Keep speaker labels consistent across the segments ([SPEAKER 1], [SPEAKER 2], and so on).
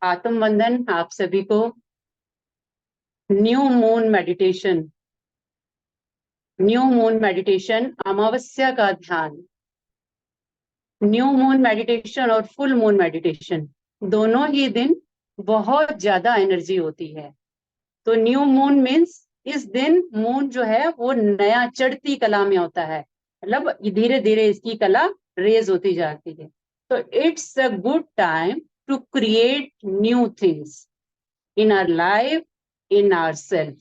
[SPEAKER 1] आत्म वंदन आप सभी को। New moon meditation, new moon meditation, अमावस्या का ध्यान। न्यू मून मेडिटेशन और फुल मून मेडिटेशन दोनों ही दिन बहुत ज्यादा एनर्जी होती है। तो न्यू मून मीन्स इस दिन मून जो है वो नया चढ़ती कला में होता है, मतलब धीरे धीरे इसकी कला रेज होती जाती है। तो it's a good time to create new things in our life, in our self.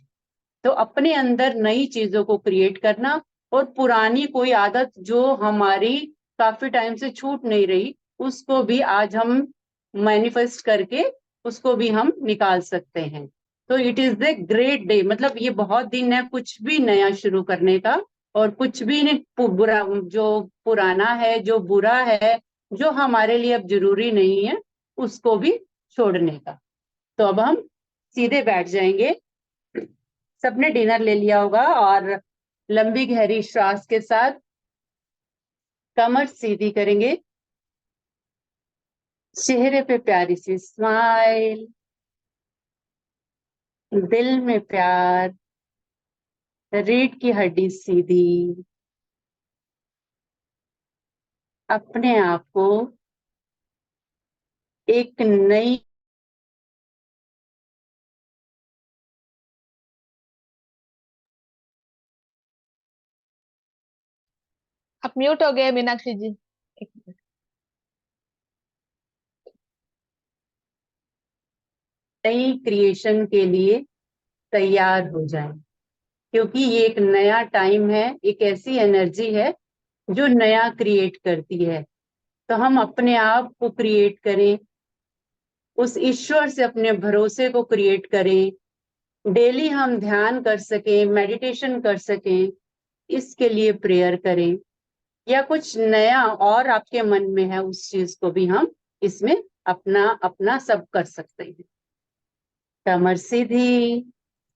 [SPEAKER 1] तो अपने अंदर नई चीजों को क्रिएट करना और पुरानी कोई आदत जो हमारी काफी टाइम से छूट नहीं रही, उसको भी आज हम मैनिफेस्ट करके उसको भी हम निकाल सकते हैं। तो it is the great day, मतलब ये बहुत दिन है कुछ भी नया शुरू करने का, और कुछ भी नहीं बुरा, जो पुराना है, जो बुरा है, जो हमारे लिए अब जरूरी नहीं है, उसको भी छोड़ने का। तो अब हम सीधे बैठ जाएंगे। सबने डिनर ले लिया होगा और लंबी गहरी श्वास के साथ कमर सीधी करेंगे, चेहरे पे प्यारी सी स्माइल, दिल में प्यार, रीढ़ की हड्डी सीधी। अपने आप को एक नई
[SPEAKER 2] आप म्यूट हो गए मीनाक्षी जी। एक मिनट।
[SPEAKER 1] नई क्रिएशन के लिए तैयार हो जाएं, क्योंकि ये एक नया टाइम है, एक ऐसी एनर्जी है जो नया क्रिएट करती है। तो हम अपने आप को क्रिएट करें, उस ईश्वर से अपने भरोसे को क्रिएट करें, डेली हम ध्यान कर सकें, मेडिटेशन कर सकें, इसके लिए प्रेयर करें। या कुछ नया और आपके मन में है, उस चीज को भी हम इसमें अपना अपना सब कर सकते हैं। कमर सीधी,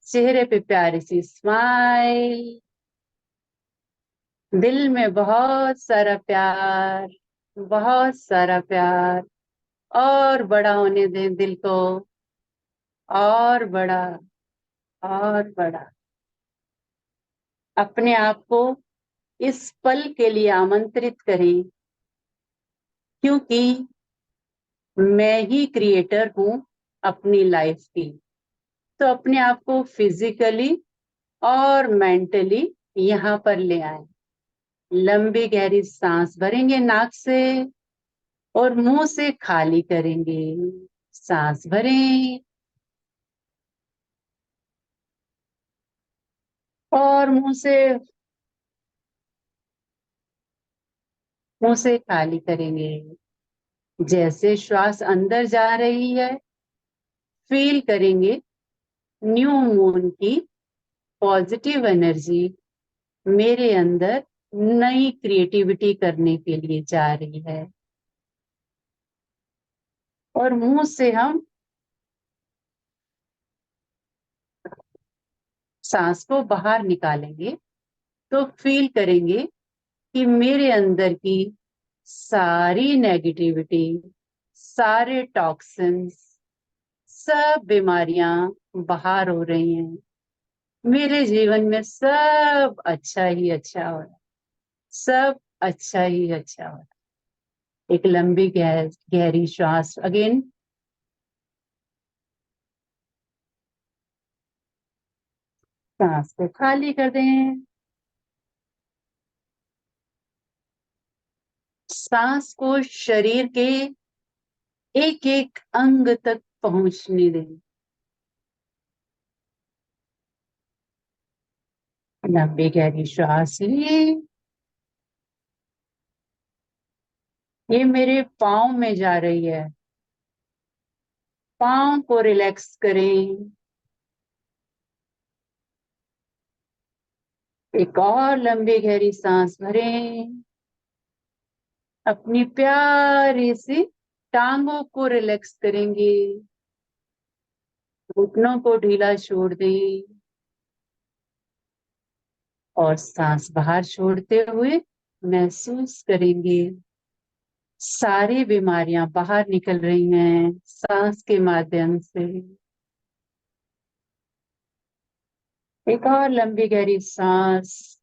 [SPEAKER 1] चेहरे पे प्यारी सी स्माइल, दिल में बहुत सारा प्यार, बहुत सारा प्यार। और बड़ा होने दें दिल को, और बड़ा, और बड़ा। अपने आप को इस पल के लिए आमंत्रित करें, क्योंकि मैं ही क्रिएटर हूं अपनी लाइफ की। तो अपने आप को फिजिकली और मेंटली यहाँ पर ले आए। लंबी गहरी सांस भरेंगे नाक से और मुंह से खाली करेंगे। सांस भरें और मुंह से खाली करेंगे। जैसे श्वास अंदर जा रही है, फील करेंगे न्यू मून की पॉजिटिव एनर्जी मेरे अंदर नई क्रिएटिविटी करने के लिए जा रही है। और मुंह से हम सांस को बाहर निकालेंगे तो फील करेंगे कि मेरे अंदर की सारी नेगेटिविटी, सारे टॉक्सिन्स, सब बीमारियां बाहर हो रही हैं। मेरे जीवन में सब अच्छा ही अच्छा हो रहा है, सब अच्छा ही अच्छा हो रहा है। एक लंबी गहरी श्वास अगेन, सांस को खाली कर दें। सांस को शरीर के एक एक अंग तक पहुंचने दें। लंबी गहरी श्वास लिए, ये मेरे पाँव में जा रही है, पाँव को रिलैक्स करें। एक और लंबी गहरी सांस भरें। अपनी प्यारी सी टांगों को रिलैक्स करेंगे, घुटनों को ढीला छोड़ दें और सांस बाहर छोड़ते हुए महसूस करेंगे सारी बीमारियां बाहर निकल रही हैं सांस के माध्यम से। एक और लंबी गहरी सांस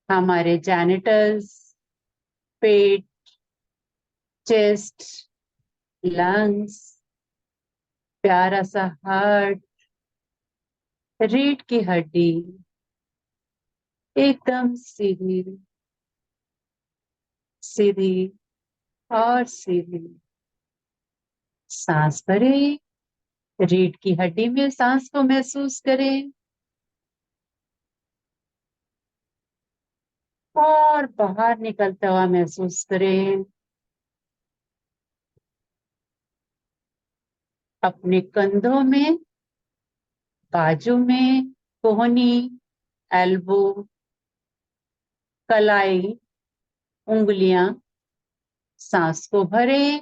[SPEAKER 1] हमारे जेनिटल्स, पेट, चेस्ट, लंग्स, प्यारा सा हार्ट, रीढ़ की हड्डी एकदम सीधी सीधी और सीधी। सांस भरें, रीढ़ की हड्डी में सांस को महसूस करें और बाहर निकलता हुआ महसूस करें। अपने कंधों में, बाजू में, कोहनी, एल्बो, कलाई, उंगलियां, सांस को भरें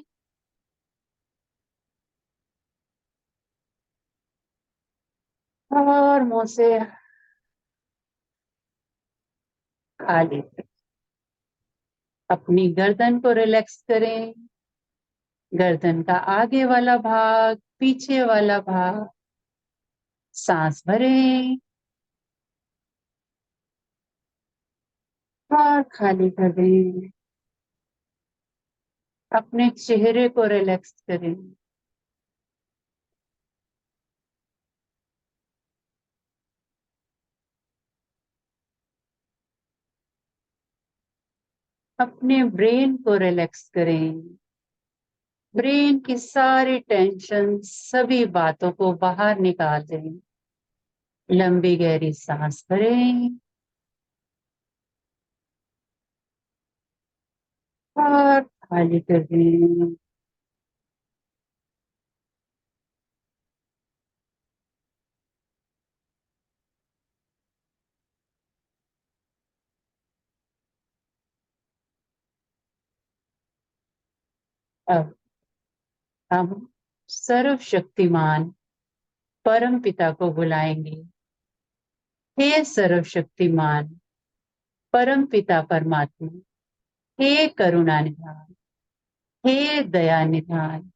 [SPEAKER 1] और मुंह से खाली। अपनी गर्दन को रिलैक्स करें, गर्दन का आगे वाला भाग, पीछे वाला भाग। सांस भरें और खाली कर दें। अपने चेहरे को रिलैक्स करें। अपने ब्रेन को रिलैक्स करें। ब्रेन की सारी टेंशन, सभी बातों को बाहर निकाल दें। लंबी गहरी सांस भरें और खाली कर दें। अब हम सर्वशक्तिमान परम पिता को बुलाएंगे। हे सर्वशक्तिमान परम पिता परमात्मा, हे करुणा निधान, हे दया निधान,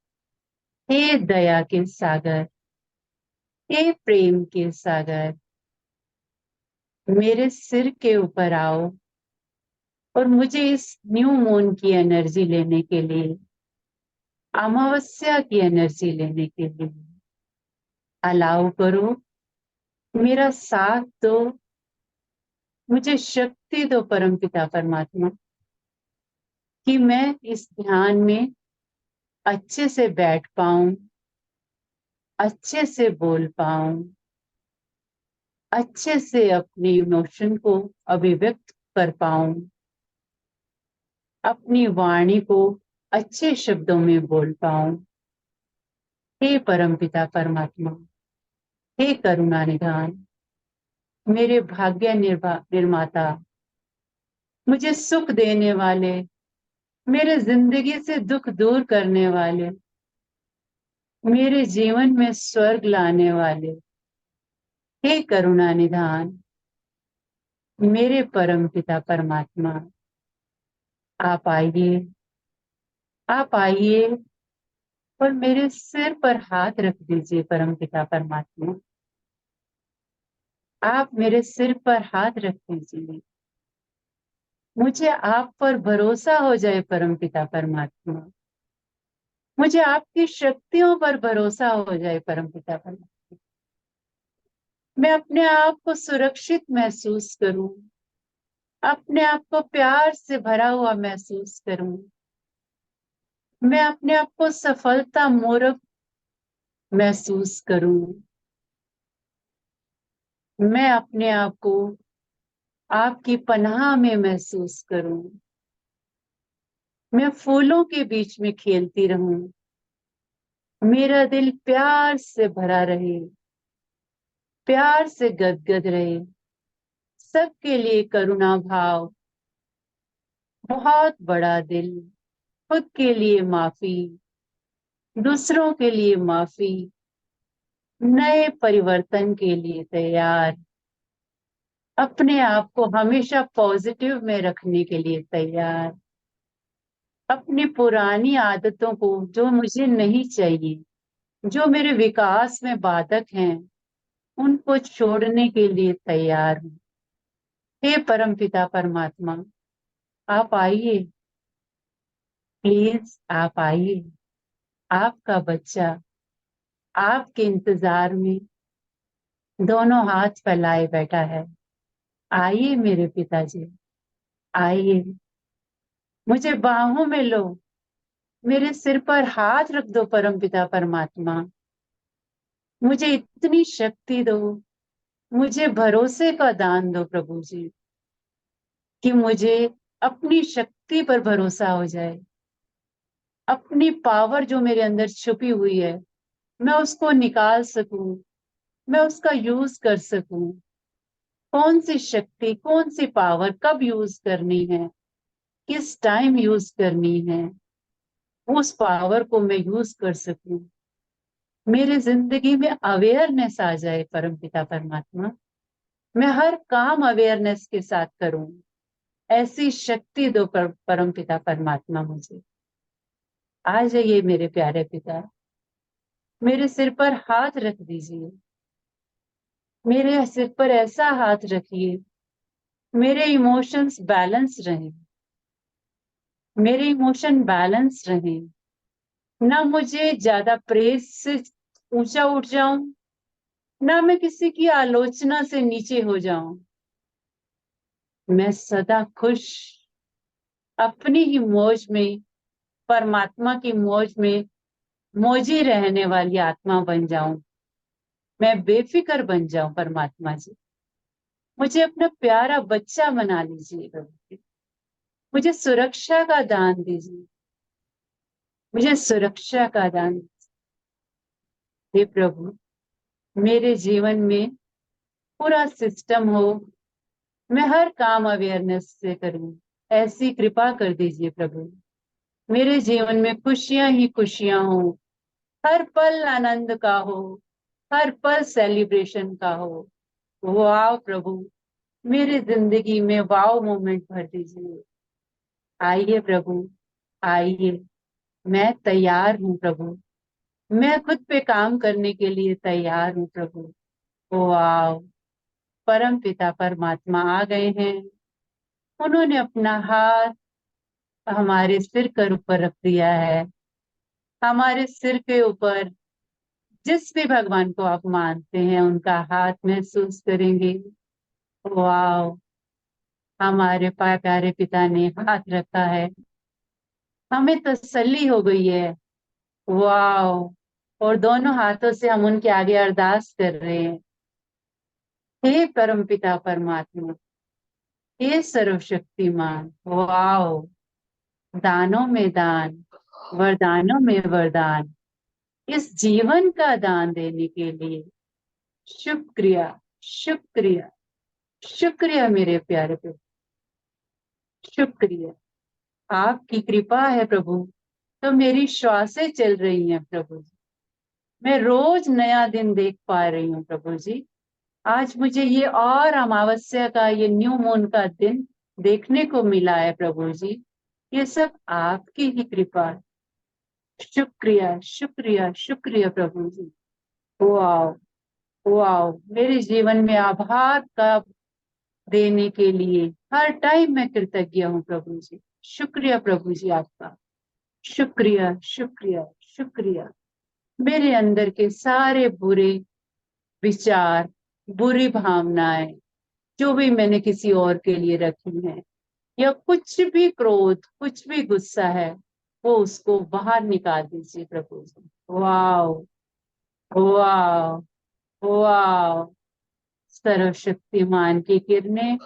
[SPEAKER 1] हे दया के सागर, हे प्रेम के सागर, मेरे सिर के ऊपर आओ और मुझे इस न्यू मून की एनर्जी लेने के लिए, अमावस्या की एनर्जी लेने के लिए अलाउ करो। मेरा साथ दो, मुझे शक्ति दो परमपिता परमात्मा, कि मैं इस ध्यान में अच्छे से बैठ पाऊं, अच्छे से बोल पाऊं, अच्छे से अपनी इमोशन को अभिव्यक्त कर पाऊं, अपनी वाणी को अच्छे शब्दों में बोल पाऊं। हे परमपिता परमात्मा, हे करुणा निधान, मेरे भाग्य निर्माता, मुझे सुख देने वाले, मेरे जिंदगी से दुख दूर करने वाले, मेरे जीवन में स्वर्ग लाने वाले, हे करुणा निधान, मेरे परम पिता परमात्मा, आप आइए, आप आइए और मेरे सिर पर हाथ रख दीजिए। परम पिता परमात्मा, आप मेरे सिर पर हाथ रख दीजिए। मुझे आप पर भरोसा हो जाए परम पिता परमात्मा, मुझे आपकी शक्तियों पर भरोसा हो जाए परम पिता परमात्मा। मैं अपने आप को सुरक्षित महसूस करूं, अपने आप को प्यार से भरा हुआ महसूस करूं। मैं अपने आप को सफलता मूर्ख महसूस करूं। मैं अपने आप को आपकी पनाह में महसूस करूं। मैं फूलों के बीच में खेलती रहूं। मेरा दिल प्यार से भरा रहे, प्यार से गदगद रहे। सबके लिए करुणा भाव, बहुत बड़ा दिल, खुद के लिए माफी, दूसरों के लिए माफी, नए परिवर्तन के लिए तैयार, अपने आप को हमेशा पॉजिटिव में रखने के लिए तैयार। अपनी पुरानी आदतों को, जो मुझे नहीं चाहिए, जो मेरे विकास में बाधक हैं, उनको छोड़ने के लिए तैयार हूँ। हे परमपिता परमात्मा, आप आइए, प्लीज आप आइए। आपका बच्चा आपके इंतजार में दोनों हाथ फैलाए बैठा है। आइए मेरे पिताजी, आइए, मुझे बाहों में लो, मेरे सिर पर हाथ रख दो परमपिता परमात्मा। मुझे इतनी शक्ति दो, मुझे भरोसे का दान दो प्रभु जी, कि मुझे अपनी शक्ति पर भरोसा हो जाए। अपनी पावर जो मेरे अंदर छुपी हुई है, मैं उसको निकाल सकूं, मैं उसका यूज कर सकूं। कौन सी शक्ति, कौन सी पावर कब यूज करनी है, किस टाइम यूज करनी है, उस पावर को मैं यूज कर सकूं। मेरे जिंदगी में अवेयरनेस आ जाए परमपिता परमात्मा। मैं हर काम अवेयरनेस के साथ करूं। ऐसी शक्ति दो परमपिता परमात्मा मुझे। आ जाइए मेरे प्यारे पिता, मेरे सिर पर हाथ रख दीजिए। मेरे सिर पर ऐसा हाथ रखिए, मेरे इमोशंस बैलेंस रहें, मेरे इमोशन बैलेंस रहें। ना मुझे ज्यादा प्रेज से ऊंचा उठ जाऊं, ना मैं किसी की आलोचना से नीचे हो जाऊं। मैं सदा खुश, अपनी ही मौज में, परमात्मा की मौज में मौजी रहने वाली आत्मा बन जाऊं। मैं बेफिक्र बन जाऊं परमात्मा जी। मुझे अपना प्यारा बच्चा बना लीजिए प्रभु जी। मुझे सुरक्षा का दान दीजिए, मुझे सुरक्षा का दान। हे प्रभु, मेरे जीवन में पूरा सिस्टम हो, मैं हर काम अवेयरनेस से करूं। ऐसी कृपा कर दीजिए प्रभु। मेरे जीवन में खुशियां ही खुशियां हो, हर पल आनंद का हो, हर पल सेलिब्रेशन का हो। वाह प्रभु, मेरी जिंदगी में वाव मोमेंट भर दीजिए। आइए प्रभु, आइए, मैं तैयार हूँ प्रभु। मैं खुद पे काम करने के लिए तैयार हूँ प्रभु। वाह, परम पिता परमात्मा आ गए हैं। उन्होंने अपना हाथ हमारे सिर के ऊपर रख दिया है। हमारे सिर के ऊपर जिस भी भगवान को आप मानते हैं, उनका हाथ महसूस करेंगे। वाह, हमारे प्यारे पिता ने हाथ रखा है, हमें तसल्ली हो गई है। वाह, और दोनों हाथों से हम उनके आगे अरदास कर रहे हैं। हे परमपिता परमात्मा, हे सर्वशक्तिमान, वाह, दानों में दान, वरदानों में वरदान, इस जीवन का दान देने के लिए शुक्रिया, शुक्रिया, शुक्रिया मेरे प्यारे प्रभु, शुक्रिया। आपकी कृपा है प्रभु, तो मेरी श्वासें चल रही हैं प्रभु जी। मैं रोज नया दिन देख पा रही हूँ प्रभु जी। आज मुझे ये और अमावस्या का, ये न्यू मून का दिन देखने को मिला है प्रभु जी। ये सब आपकी ही कृपा है। शुक्रिया, शुक्रिया, शुक्रिया प्रभु जी। वाह, वाह, मेरे जीवन में आभार का देने के लिए हर टाइम मैं कृतज्ञ हूँ प्रभु जी। शुक्रिया प्रभु जी आपका। शुक्रिया, शुक्रिया, शुक्रिया। मेरे अंदर के सारे बुरे विचार, बुरी भावनाएं, जो भी मैंने किसी और के लिए रखी है, या कुछ भी क्रोध, कुछ भी गुस्सा है, वो उसको बाहर निकाल दीजिए प्रभु जी। वाह, वाह, वाह, सर्वशक्तिमान की किरणें,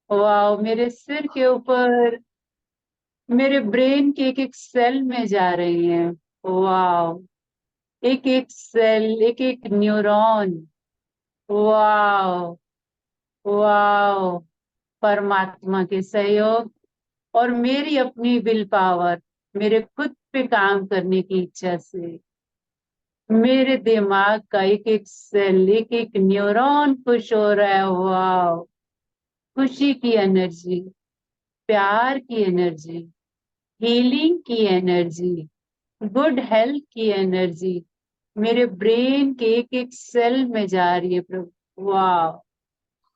[SPEAKER 1] वाह, मेरे सिर के ऊपर, मेरे ब्रेन के एक एक सेल में जा रही हैं। वाह, एक एक सेल, एक एक न्यूरॉन। वाह, वाह, परमात्मा के सहयोग और मेरी अपनी विल पावर, मेरे खुद पे काम करने की इच्छा से मेरे दिमाग का एक एक सेल, एक एक न्यूरॉन खुश हो रहा है। वाह, खुशी की एनर्जी, प्यार की एनर्जी, हीलिंग की एनर्जी, गुड हेल्थ की एनर्जी मेरे ब्रेन के एक एक सेल में जा रही है प्रभु। वाह,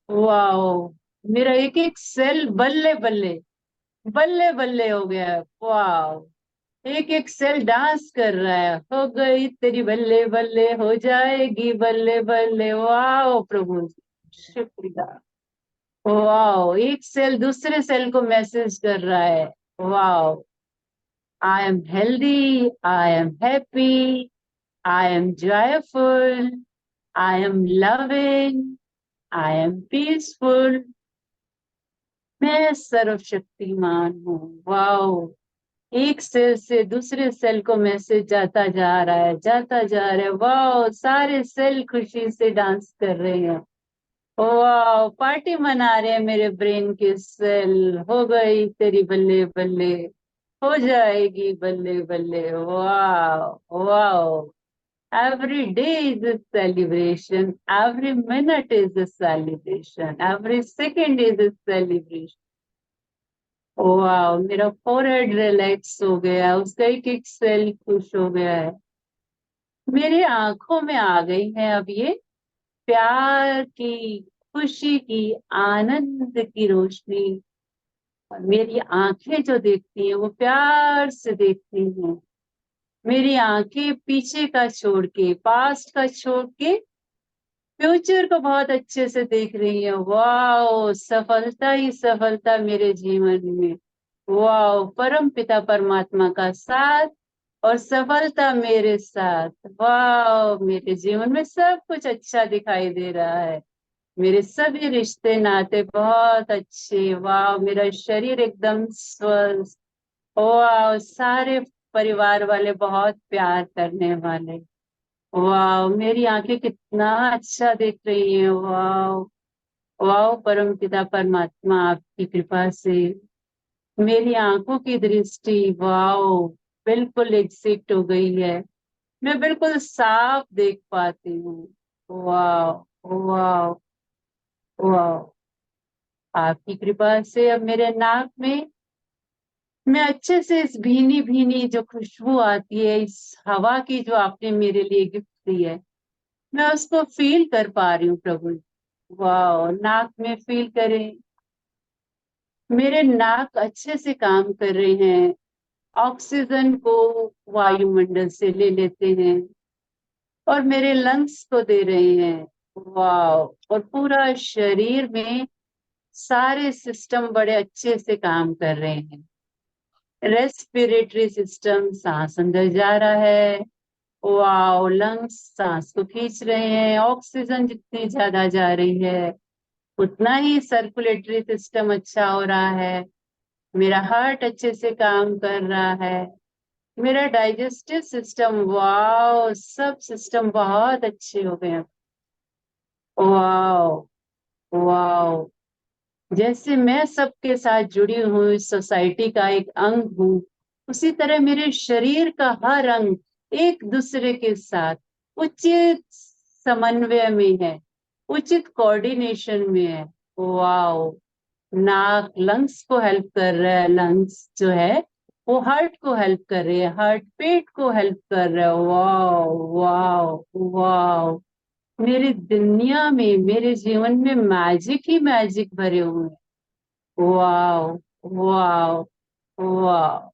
[SPEAKER 1] वाह, मेरा एक एक सेल बल्ले बल्ले बल्ले बल्ले हो गया है। वाह, एक एक सेल डांस कर रहा है, हो गई तेरी बल्ले बल्ले, हो जाएगी बल्ले बल्ले। वाह प्रभु, शुक्रिया। वाह, एक सेल दूसरे सेल को मैसेज कर रहा है। वाह, I am healthy, I am happy, I am joyful, I am loving, I am peaceful. मैं सर्वशक्तिमान हूँ। वाह, एक सेल से दूसरे सेल को मैसेज जाता जा रहा है, जाता जा रहा है। वाह, सारे सेल खुशी से डांस कर रहे हैं। वाह, पार्टी मना रहे हैं मेरे ब्रेन के सेल। हो गई तेरी बल्ले बल्ले, हो जाएगी बल्ले बल्ले। वाह, वाह, every day is a celebration, every minute is a celebration, every second is a celebration। वाह, मेरा फोरहेड रिलैक्स हो गया, उसका एक एक सेल खुश हो गया है। मेरी आंखों में आ गई है अब ये प्यार की, खुशी की, आनंद की रोशनी। और मेरी आंखें जो देखती हैं वो प्यार से देखती हैं। मेरी आंखें पीछे का छोड़ के, पास्ट का छोड़ के, फ्यूचर को बहुत अच्छे से देख रही है। वाह, सफलता ही सफलता मेरे जीवन में। वाह, परम पिता परमात्मा का साथ और सफलता मेरे साथ। वाह, मेरे जीवन में सब कुछ अच्छा दिखाई दे रहा है। मेरे सभी रिश्ते नाते बहुत अच्छे। वाह, मेरा शरीर एकदम स्वस्थ। वाह, सारे परिवार वाले बहुत प्यार करने वाले। वाह, मेरी आंखें कितना अच्छा देख रही हैं। वाह, वाह, परम पिता परमात्मा आपकी कृपा से मेरी आंखों की दृष्टि, वाह, बिल्कुल एग्जिट हो गई है। मैं बिल्कुल साफ देख पाती हूँ। वाह, वाह, वाह, आपकी कृपा से अब मेरे नाक में मैं अच्छे से इस भीनी भीनी जो खुशबू आती है, इस हवा की जो आपने मेरे लिए गिफ्ट दी है, मैं उसको फील कर पा रही हूँ प्रभु। वाह, नाक में फील करें, मेरे नाक अच्छे से काम कर रहे हैं, ऑक्सीजन को वायुमंडल से ले लेते हैं और मेरे लंग्स को दे रहे हैं। वाह, और पूरा शरीर में सारे सिस्टम बड़े अच्छे से काम कर रहे हैं। रेस्पिरेटरी सिस्टम, सांस अंदर जा रहा है। वाह, लंग्स सांस को खींच रहे हैं। ऑक्सीजन जितनी ज्यादा जा रही है उतना ही सर्कुलेटरी सिस्टम अच्छा हो रहा है। मेरा हार्ट अच्छे से काम कर रहा है। मेरा डाइजेस्टिव सिस्टम, वाह, सब सिस्टम बहुत अच्छे हो गए हैं। वाह, वाह, जैसे मैं सबके साथ जुड़ी हूँ, इस सोसाइटी का एक अंग हूँ, उसी तरह मेरे शरीर का हर अंग एक दूसरे के साथ उचित समन्वय में है, उचित कोऑर्डिनेशन में है। वाह, नाक लंग्स को हेल्प कर रहा है, लंग्स जो है वो हार्ट को हेल्प कर रहे हैं, हार्ट पेट को हेल्प कर रहा है। वाह, वाह, वाह, मेरी दुनिया में, मेरे जीवन में मैजिक ही मैजिक भरे हुए हैं। वाह, वाह, वाह,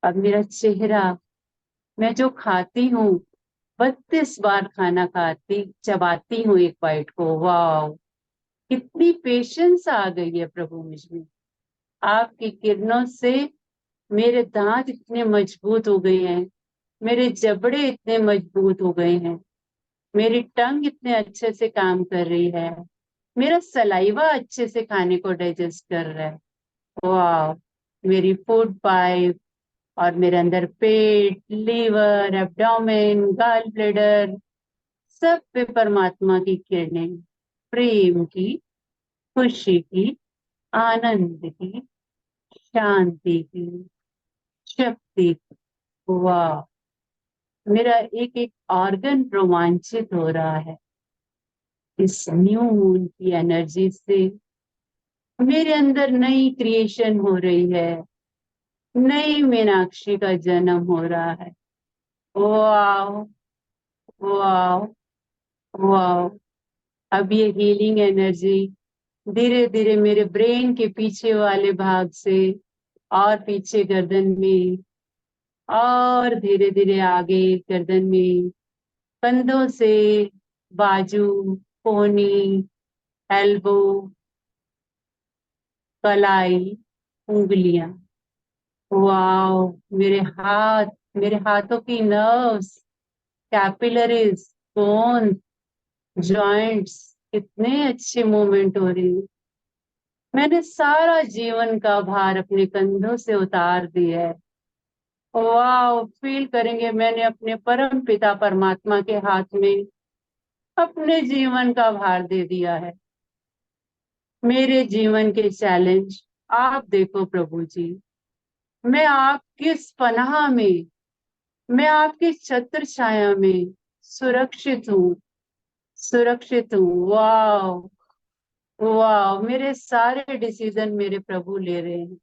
[SPEAKER 1] अब मेरा चेहरा, मैं जो खाती हूँ 32 बार खाना खाती चबाती हूँ एक बाइट को। वाह, कितनी पेशेंस आ गई है प्रभु मुझमें। आपकी किरणों से मेरे दांत इतने मजबूत हो गए हैं, मेरे जबड़े इतने मजबूत हो गए हैं, मेरी टंग इतने अच्छे से काम कर रही है, मेरा सलाइवा अच्छे से खाने को डाइजेस्ट कर रहा है। वाह, मेरी फूड पाइप और मेरे अंदर पेट, लीवर, एब्डोमेन, गॉल ब्लैडर, सब पे परमात्मा की किरणें, प्रेम की, खुशी की, आनंद की, शांति की, शक्ति की। वाह, मेरा एक एक ऑर्गन रोमांचित हो रहा है इस न्यू मून की एनर्जी से। मेरे अंदर नई क्रिएशन हो रही है, नई मीनाक्षी का जन्म हो रहा है। Wow, wow, wow. अब ये हीलिंग एनर्जी धीरे धीरे मेरे ब्रेन के पीछे वाले भाग से और पीछे गर्दन में, और धीरे धीरे आगे गर्दन में, कंधों से, बाजू, कोहनी, एल्बो, कलाई, उंगलियां। वाओ, मेरे हाथ, मेरे हाथों की नर्व्स, कैपिलरीज, बोन, जॉइंट्स, कितने अच्छे मूवमेंट हो रही है। मैंने सारा जीवन का भार अपने कंधों से उतार दिया है। वाओ, फील करेंगे मैंने अपने परम पिता परमात्मा के हाथ में अपने जीवन का भार दे दिया है। मेरे जीवन के चैलेंज आप देखो प्रभु जी, मैं आपकी इस पनाह में, मैं आपकी छत्र छाया में सुरक्षित हूँ, सुरक्षित हूँ। वाह, वाह, मेरे सारे डिसीजन मेरे प्रभु ले रहे हैं।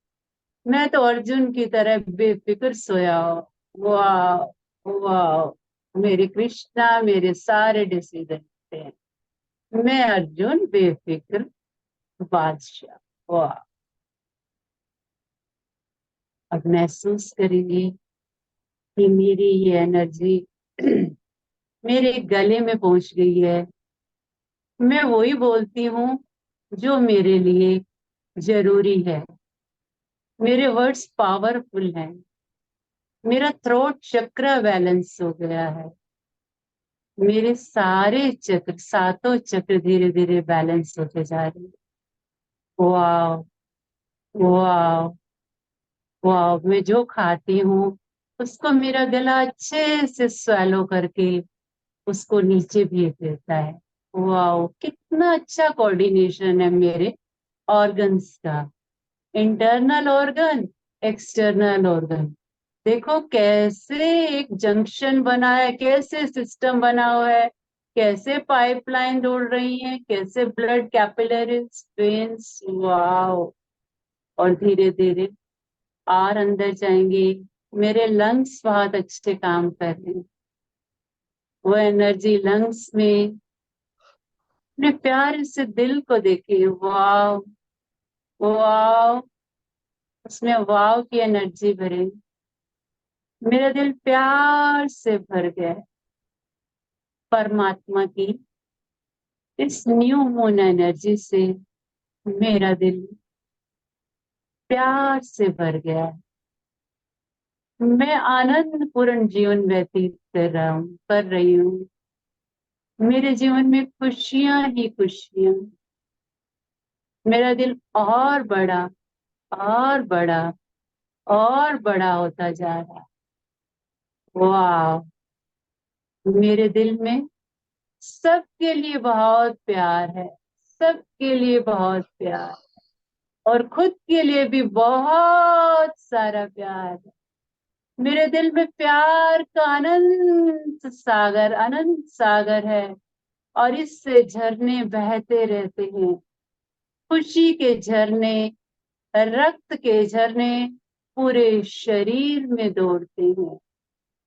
[SPEAKER 1] मैं तो अर्जुन की तरह बेफिक्र सोया हूँ। वाह, वाह, मेरे कृष्णा मेरे सारे डिसीजन लेते हैं। मैं अर्जुन बेफिक्र बादशाह। वाह। अब महसूस करेंगे कि मेरी ये एनर्जी मेरे गले में पहुंच गई है। मैं वही बोलती हूँ जो मेरे लिए जरूरी है। मेरे वर्ड्स पावरफुल हैं। मेरा थ्रोट चक्र बैलेंस हो गया है। मेरे सारे चक्र, सातों चक्र धीरे धीरे बैलेंस होते जा रहे हैं। वाह, वाह, वाह। मैं जो खाती हूँ उसको मेरा गला अच्छे से स्वेलो करके उसको नीचे भेज देता है। वाह, कितना अच्छा कोऑर्डिनेशन है मेरे ऑर्गन्स का। इंटरनल ऑर्गन, एक्सटर्नल ऑर्गन, देखो कैसे एक जंक्शन बना है, कैसे सिस्टम बना हुआ है, कैसे पाइपलाइन दौड़ रही है, कैसे ब्लड कैपिलरीज, वेन्स। वाओ। और धीरे धीरे और अंदर जाएंगे। मेरे लंग्स बहुत अच्छे काम कर रहे हैं। वो एनर्जी लंग्स में, अपने प्यार से दिल को देखिए। वाओ, वाओ, उसमें वाव की एनर्जी भरे। मेरा दिल प्यार से भर गया है परमात्मा की इस न्यू मून एनर्जी से। मेरा दिल प्यार से भर गया है। मैं आनंद पूर्ण जीवन व्यतीत कर रहा हूँ, कर रही हूँ। मेरे जीवन में खुशियां ही खुशियां। मेरा दिल और बड़ा, और बड़ा, और बड़ा होता जा रहा है। वाह, मेरे दिल में सबके लिए बहुत प्यार है, सबके लिए बहुत प्यार, और खुद के लिए भी बहुत सारा प्यार है। मेरे दिल में प्यार का अनंत सागर, अनंत सागर है, और इससे झरने बहते रहते हैं। खुशी के झरने, रक्त के झरने पूरे शरीर में दौड़ते हैं।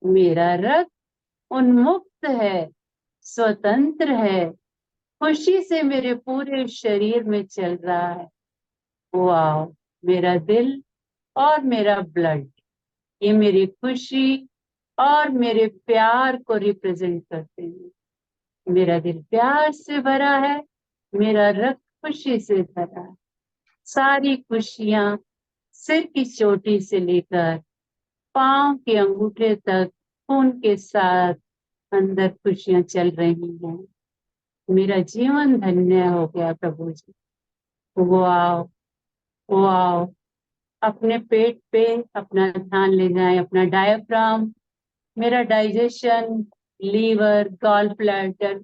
[SPEAKER 1] मेरा रक्त उन्मुक्त है, स्वतंत्र है, खुशी से मेरे पूरे शरीर में चल रहा है। वाह, मेरा दिल और मेरा ब्लड, ये मेरी खुशी और मेरे प्यार को रिप्रेजेंट करते हैं। मेरा दिल प्यार से भरा है, मेरा रक्त खुशी से भरा है। सारी खुशियां सिर की चोटी से लेकर पांव के अंगूठे तक खून के साथ अंदर खुशियां चल रही हैं। मेरा जीवन धन्य हो गया प्रभु जी। वाह, वाह। अपने पेट पे अपना ध्यान ले जाएं, अपना डायफ्राम, मेरा digestion, liver, gall bladder,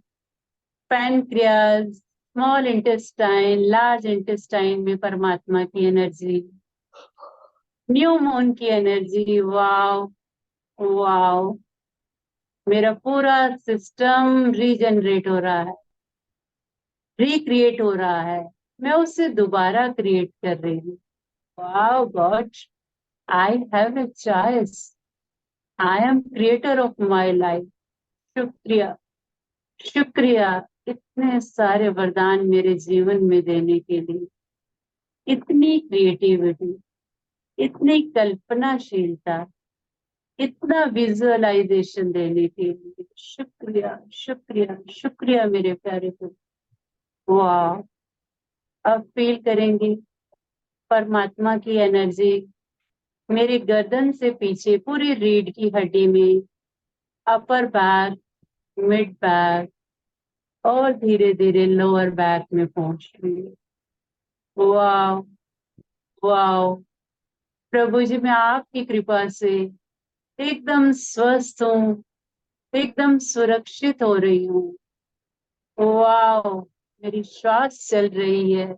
[SPEAKER 1] pancreas, small intestine, large intestine में परमात्मा की एनर्जी, न्यू मून की एनर्जी। Wow, wow. मेरा पूरा सिस्टम रीजनरेट हो रहा है, रिक्रिएट हो रहा है। मैं उसे दोबारा क्रिएट कर रही हूँ। Wow God, I have a choice. I am creator of my life. शुक्रिया, शुक्रिया इतने सारे वरदान मेरे जीवन में देने के लिए, इतनी क्रिएटिविटी, इतनी कल्पनाशीलता, इतना विजुअलाइजेशन देने के लिए शुक्रिया, शुक्रिया, शुक्रिया मेरे प्यारे को। वाह, अब फील करेंगे परमात्मा की एनर्जी मेरी गर्दन से पीछे पूरी रीढ़ की हड्डी में, अपर बैक, मिड बैक और धीरे धीरे लोअर बैक में पहुंच रही है। वाह, वाह प्रभु जी, मैं आपकी कृपा से एकदम स्वस्थ हूँ, एकदम सुरक्षित हो रही हूँ। वाह, मेरी श्वास चल रही है,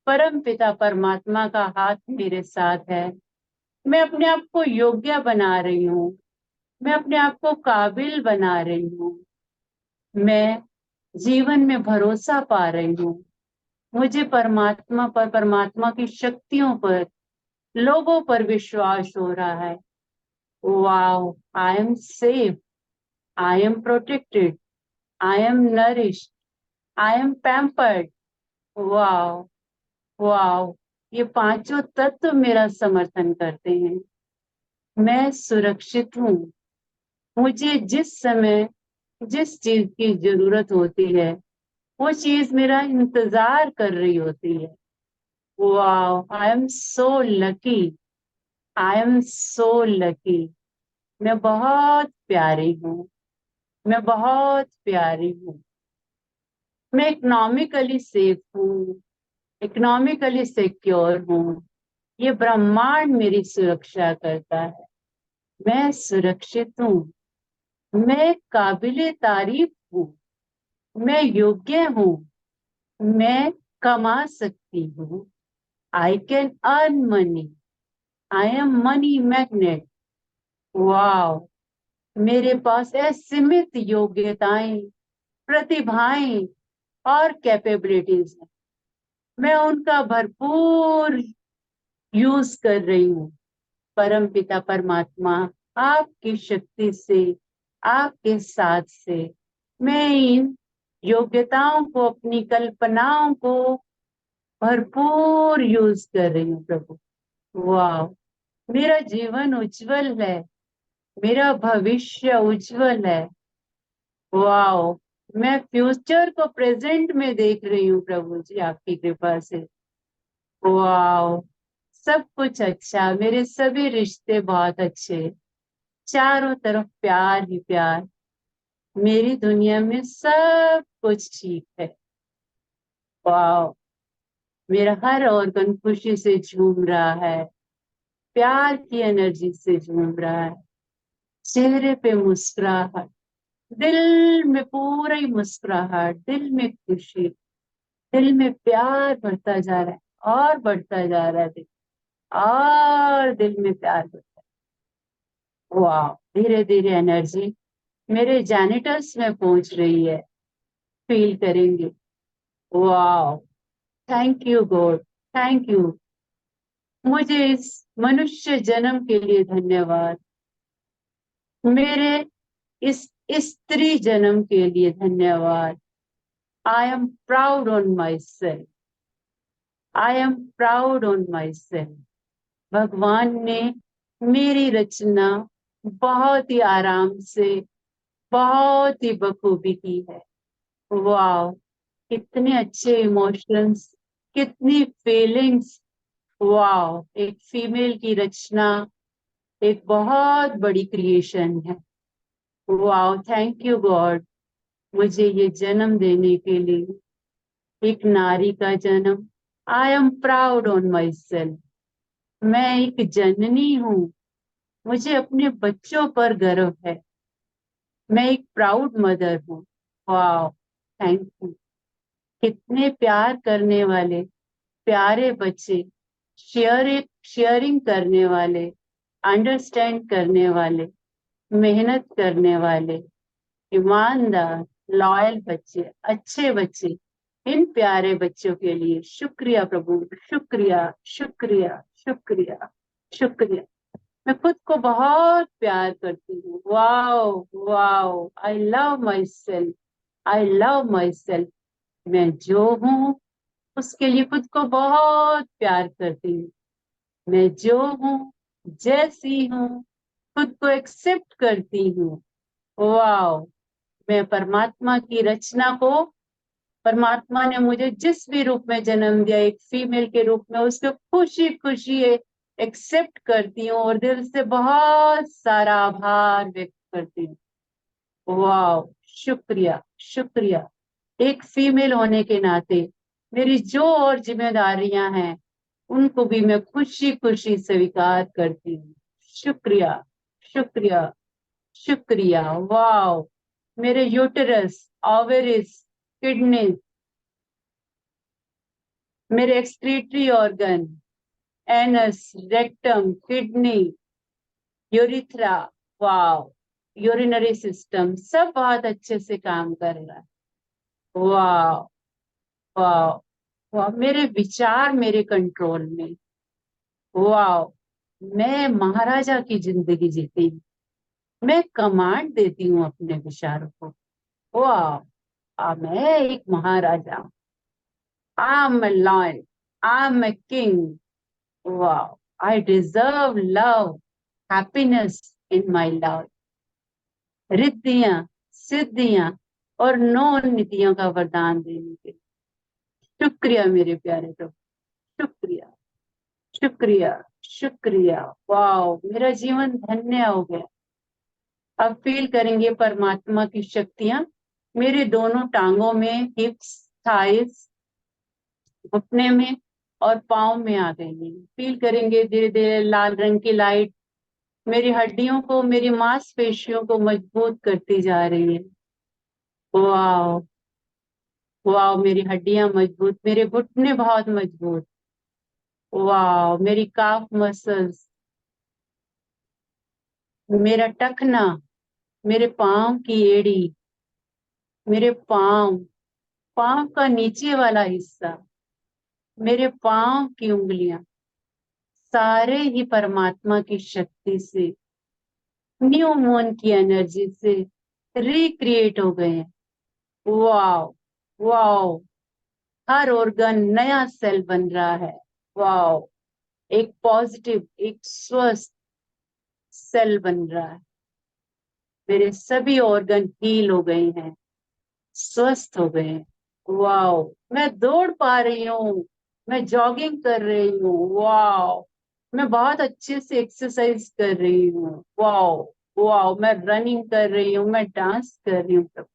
[SPEAKER 1] परम पिता परमात्मा का हाथ मेरे साथ है। मैं अपने आप को योग्य बना रही हूँ, मैं अपने आप को काबिल बना रही हूँ, मैं जीवन में भरोसा पा रही हूँ। मुझे परमात्मा पर, परमात्मा की शक्तियों पर, लोगों पर विश्वास हो रहा है। Wow, I am safe, I am protected, I am nourished, I am pampered. Wow, wow, ये पांचों तत्व मेरा समर्थन करते हैं। मैं सुरक्षित हूँ। मुझे जिस समय जिस चीज की जरूरत होती है वो चीज मेरा इंतजार कर रही होती है। Wow, I am so lucky, I am so lucky. मैं बहुत प्यारी हूँ, मैं बहुत प्यारी हूँ। मैं इकोनॉमिकली सेफ हूँ, इकोनॉमिकली सिक्योर हूँ। ये ब्रह्मांड मेरी सुरक्षा करता है। मैं सुरक्षित हूँ, मैं काबिले तारीफ हूँ, मैं योग्य हूँ, मैं कमा सकती हूँ। I can earn money, I am money magnet. Wow, मेरे पास असीमित योग्यताएं, प्रतिभाएं और कैपेबिलिटीज हैं। मैं उनका भरपूर यूज कर रही हूँ। परम पिता परमात्मा आपकी शक्ति से, आपके साथ से मैं इन योग्यताओं को, अपनी कल्पनाओं को भरपूर यूज कर रही हूँ प्रभु। वाह, मेरा जीवन उज्जवल है, मेरा भविष्य उज्जवल है। वाओ, मैं फ्यूचर को प्रेजेंट में देख रही हूँ प्रभु जी, आपकी कृपा से। वाओ, सब कुछ अच्छा, मेरे सभी रिश्ते बहुत अच्छे, चारों तरफ प्यार ही प्यार, मेरी दुनिया में सब कुछ ठीक है। वाओ, मेरा हर ऑर्गन खुशी से झूम रहा है, प्यार की एनर्जी से झूम रहा है। चेहरे पे मुस्कुराहट, दिल में पूरा ही मुस्कुराहट, दिल में खुशी, दिल में प्यार बढ़ता जा रहा है और बढ़ता जा रहा है दिल, और दिल में प्यार बढ़ता है। वाह, धीरे धीरे एनर्जी मेरे जेनिटल्स में पहुंच रही है, फील करेंगे। वाह, thank you God, thank you. मुझे इस मनुष्य जन्म के लिए धन्यवाद, मेरे इस स्त्री जन्म के लिए धन्यवाद। I am proud on my self, I am proud on my self. भगवान ने मेरी रचना बहुत ही आराम से, बहुत ही बखूबी की है। वाह, कितने अच्छे इमोशंस, कितनी फीलिंग्स। वाह, एक फीमेल की रचना एक बहुत बड़ी क्रिएशन है। वाह, थैंक यू गॉड, मुझे ये जन्म देने के लिए, एक नारी का जन्म। I am proud on my self. मैं एक जननी हूँ, मुझे अपने बच्चों पर गर्व है। मैं एक प्राउड मदर हूँ। वाह, थैंक यू। कितने प्यार करने वाले प्यारे बच्चे, शेयरिंग करने वाले, अंडरस्टैंड करने वाले, मेहनत करने वाले, ईमानदार, लॉयल बच्चे, अच्छे बच्चे। इन प्यारे बच्चों के लिए शुक्रिया प्रभु, शुक्रिया, शुक्रिया, शुक्रिया, शुक्रिया। मैं खुद को बहुत प्यार करती हूँ। Wow wow, I love my self, I love my self. मैं जो हूँ उसके लिए खुद को बहुत प्यार करती हूँ। मैं जो हूँ, जैसी हूँ, खुद को एक्सेप्ट करती हूँ। वाओ, मैं परमात्मा की रचना को, परमात्मा ने मुझे जिस भी रूप में जन्म दिया, एक फीमेल के रूप में, उसको खुशी खुशी एक्सेप्ट करती हूँ और दिल से बहुत सारा आभार व्यक्त करती हूँ। वाह, शुक्रिया शुक्रिया। एक फीमेल होने के नाते मेरी जो और जिम्मेदारियां हैं उनको भी मैं खुशी खुशी स्वीकार करती हूँ। शुक्रिया शुक्रिया शुक्रिया। वाह, मेरे यूटरस, ओवरिस, किडनी, मेरे excretory organ, anus, rectum, kidney, urethra, wow, urinary system, सब बहुत अच्छे से काम कर रहा है। वाह वाह वाह, मेरे विचार मेरे कंट्रोल में। वाह, मैं महाराजा की जिंदगी जीती हूँ। मैं कमांड देती हूँ अपने विचारों को। वाह, मैं एक महाराजा हूँ। I am a lion, I am a king. Wow, I deserve love, happiness in my life. रिद्धियां, सिद्धियां और नौ निधियों का वरदान देने के लिए शुक्रिया मेरे प्यारे प्रभु। शुक्रिया शुक्रिया शुक्रिया। वाओ, मेरा जीवन धन्य हो गया। अब फील करेंगे परमात्मा की शक्तियां मेरे दोनों टांगों में, हिप्स, थाइस, घुटने में और पाँव में आ गई है। फील करेंगे धीरे धीरे लाल रंग की लाइट मेरी हड्डियों को, मेरी मांसपेशियों को मजबूत करती जा रही है। वाह वाह, मेरी हड्डियां मजबूत, मेरे घुटने बहुत मजबूत। वाह, मेरी काफ मसल्स, मेरा टखना, मेरे पाँव की एड़ी, मेरे पाँव, पाँव का नीचे वाला हिस्सा, मेरे पाँव की उंगलियां, सारे ही परमात्मा की शक्ति से, न्यू मून की एनर्जी से रिक्रिएट हो गए हैं। वाह वाह, हर ऑर्गन नया सेल बन रहा है। वाओ, एक पॉजिटिव, एक स्वस्थ सेल बन रहा है। मेरे सभी ऑर्गन हील हो गए हैं, स्वस्थ हो गए हैं। वाओ, मैं दौड़ पा रही हूँ, मैं जॉगिंग कर रही हूँ। वाओ, मैं बहुत अच्छे से एक्सरसाइज कर रही हूँ। वाओ वाओ, मैं रनिंग कर रही हूँ, मैं डांस कर रही हूँ।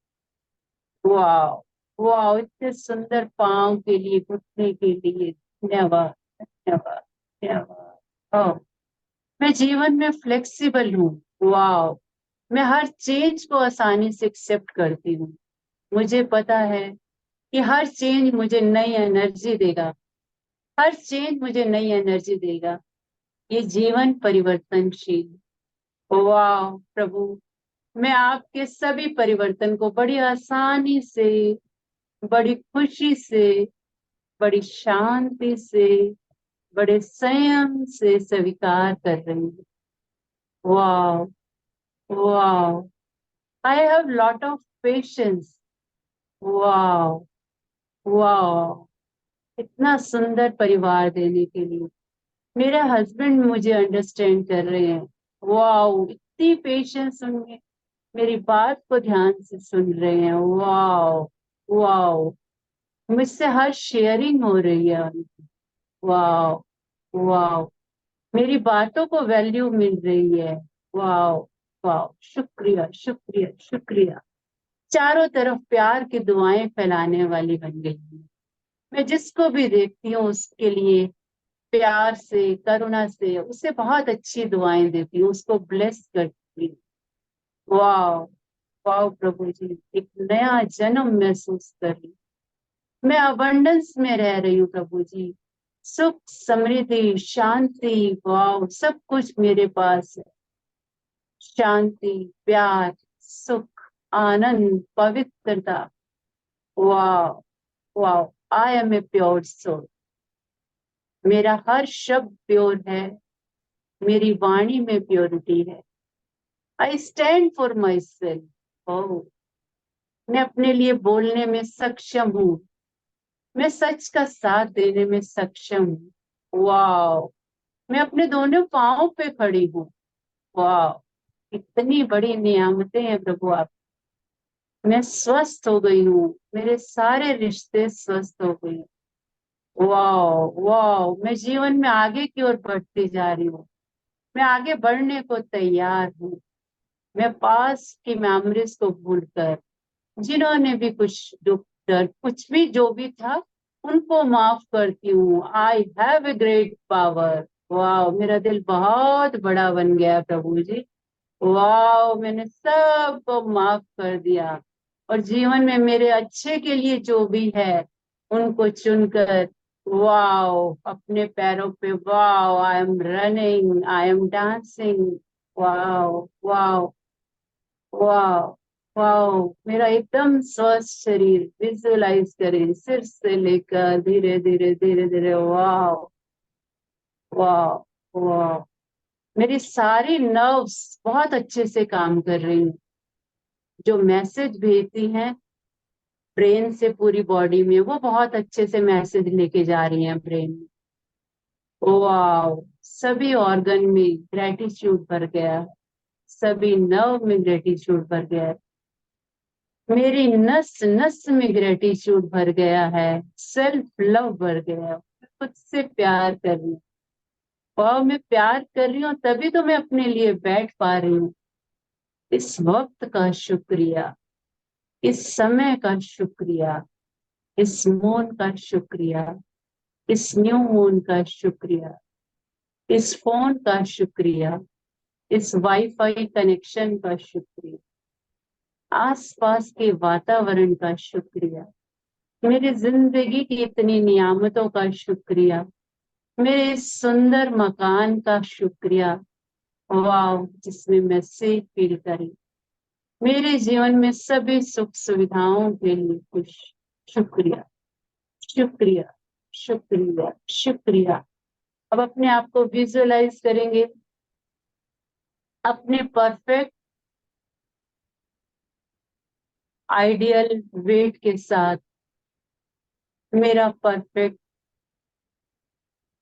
[SPEAKER 1] वाओ वाओ, इतने सुंदर पाँव के लिए, घुटने के लिए धन्यवाद धन्यवाद धन्यवाद। वाओ, मैं जीवन में फ्लेक्सिबल हूँ। वाओ, मैं हर चेंज को आसानी से एक्सेप्ट करती हूँ। मुझे पता है कि हर चेंज मुझे नई एनर्जी देगा, हर चेंज मुझे नई एनर्जी देगा। ये जीवन परिवर्तनशील। वाह प्रभु, मैं आपके सभी परिवर्तन को बड़ी आसानी से, बड़ी खुशी से, बड़ी शांति से, बड़े संयम से स्वीकार कर रही हूँ। वाह वाह, I have lot of patience. वाह वाह, इतना सुंदर परिवार देने के लिए मेरे हस्बैंड मुझे अंडरस्टैंड कर रहे हैं। वाह, इतनी पेशेंस उनमें, मेरी बात को ध्यान से सुन रहे हैं। वाह वाह, मुझसे हर शेयरिंग हो रही है उनकी। वाह वाह, मेरी बातों को वैल्यू मिल रही है। वाह वाह, शुक्रिया शुक्रिया शुक्रिया। चारों तरफ प्यार की दुआएं फैलाने वाली बन गई हूँ। मैं जिसको भी देखती हूँ उसके लिए प्यार से, करुणा से उसे बहुत अच्छी दुआएं देती हूँ, उसको ब्लेस करती हूँ। वाह वाह प्रभु जी, एक नया जन्म महसूस कर रही हूँ। मैं अबंडेंस में रह रही हूँ प्रभु जी। सुख, समृद्धि, शांति, वाह, सब कुछ मेरे पास है। शांति, प्यार, सुख, आनंद, पवित्रता। वाह वाह, I am a pure soul. मेरा हर शब्द प्योर है, मेरी वाणी में प्योरिटी है। I stand for myself. Oh, मैं अपने लिए बोलने में सक्षम हूँ। मैं सच का साथ देने में सक्षम हूँ। वाह, मैं अपने दोनों पाँव पे खड़ी हूँ। वाह, इतनी बड़ी नियामतें हैं प्रभु आप। मैं स्वस्थ हो गई हूँ, मेरे सारे रिश्ते स्वस्थ हो गए। वाह वाह, मैं जीवन में आगे की ओर बढ़ती जा रही हूँ। मैं आगे बढ़ने को तैयार हूँ। मैं पास की मेमोरीज को भूलकर, जिन्होंने भी कुछ दुख दर्द कुछ भी जो भी था, उनको माफ करती हूँ। I have a great power. वाह, मेरा दिल बहुत बड़ा बन गया प्रभु जी। वाह, मैंने सबको माफ कर दिया और जीवन में मेरे अच्छे के लिए जो भी है उनको चुनकर, वाह, अपने पैरों पे, वाह, I am running, I am dancing. वाह वाह वाह वाह, मेरा एकदम स्वस्थ शरीर विजुअलाइज करें, सिर से लेकर धीरे धीरे धीरे धीरे। वाह वाह वाह, मेरी सारी नर्व्स बहुत अच्छे से काम कर रही हैं। जो मैसेज भेजती हैं ब्रेन से पूरी बॉडी में, वो बहुत अच्छे से मैसेज लेके जा रही हैं ब्रेन में। वाह, सभी ऑर्गन में ग्रेटिट्यूड भर गया, सभी नर्व में ग्रेटिट्यूड भर गया है। मेरी नस नस में ग्रेटिट्यूड भर गया है, सेल्फ लव भर गया है। मैं खुद से प्यार कर रही हूँ। और मैं प्यार कर रही हूँ तभी तो मैं अपने लिए बैठ पा रही हूँ। इस वक्त का शुक्रिया, इस समय का शुक्रिया, इस मून का शुक्रिया, इस न्यू मून का शुक्रिया, इस फोन का शुक्रिया, इस वाईफाई कनेक्शन का शुक्रिया, आसपास के वातावरण का शुक्रिया, मेरी जिंदगी की इतनी नियामतों का शुक्रिया, मेरे इस सुंदर मकान का शुक्रिया, वाह, जिसमें मैं सेफ फील करी, मेरे जीवन में सभी सुख सुविधाओं के लिए खुश। शुक्रिया शुक्रिया शुक्रिया शुक्रिया। अब अपने आप को विजुअलाइज करेंगे अपने परफेक्ट आइडियल वेट के साथ। मेरा परफेक्ट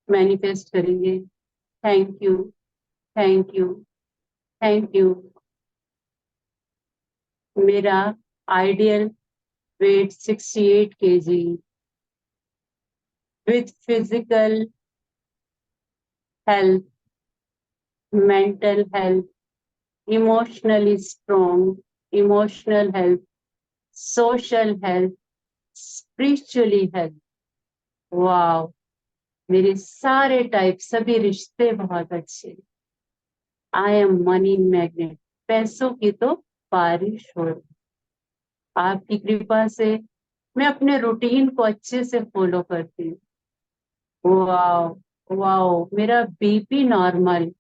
[SPEAKER 1] मैनिफेस्ट करेंगे। Thank you, thank you, thank you. मेरा ideal weight 68 kg with physical health, mental health, emotionally strong, emotional health, social health, spiritually health। वाह, मेरे सारे टाइप, सभी रिश्ते बहुत अच्छे। आई एम मनी मैग्नेट, पैसों की तो बारिश हो रही। आपकी कृपा से मैं अपने रूटीन को अच्छे से फॉलो करती हूँ। वाह वाह, मेरा बीपी नॉर्मल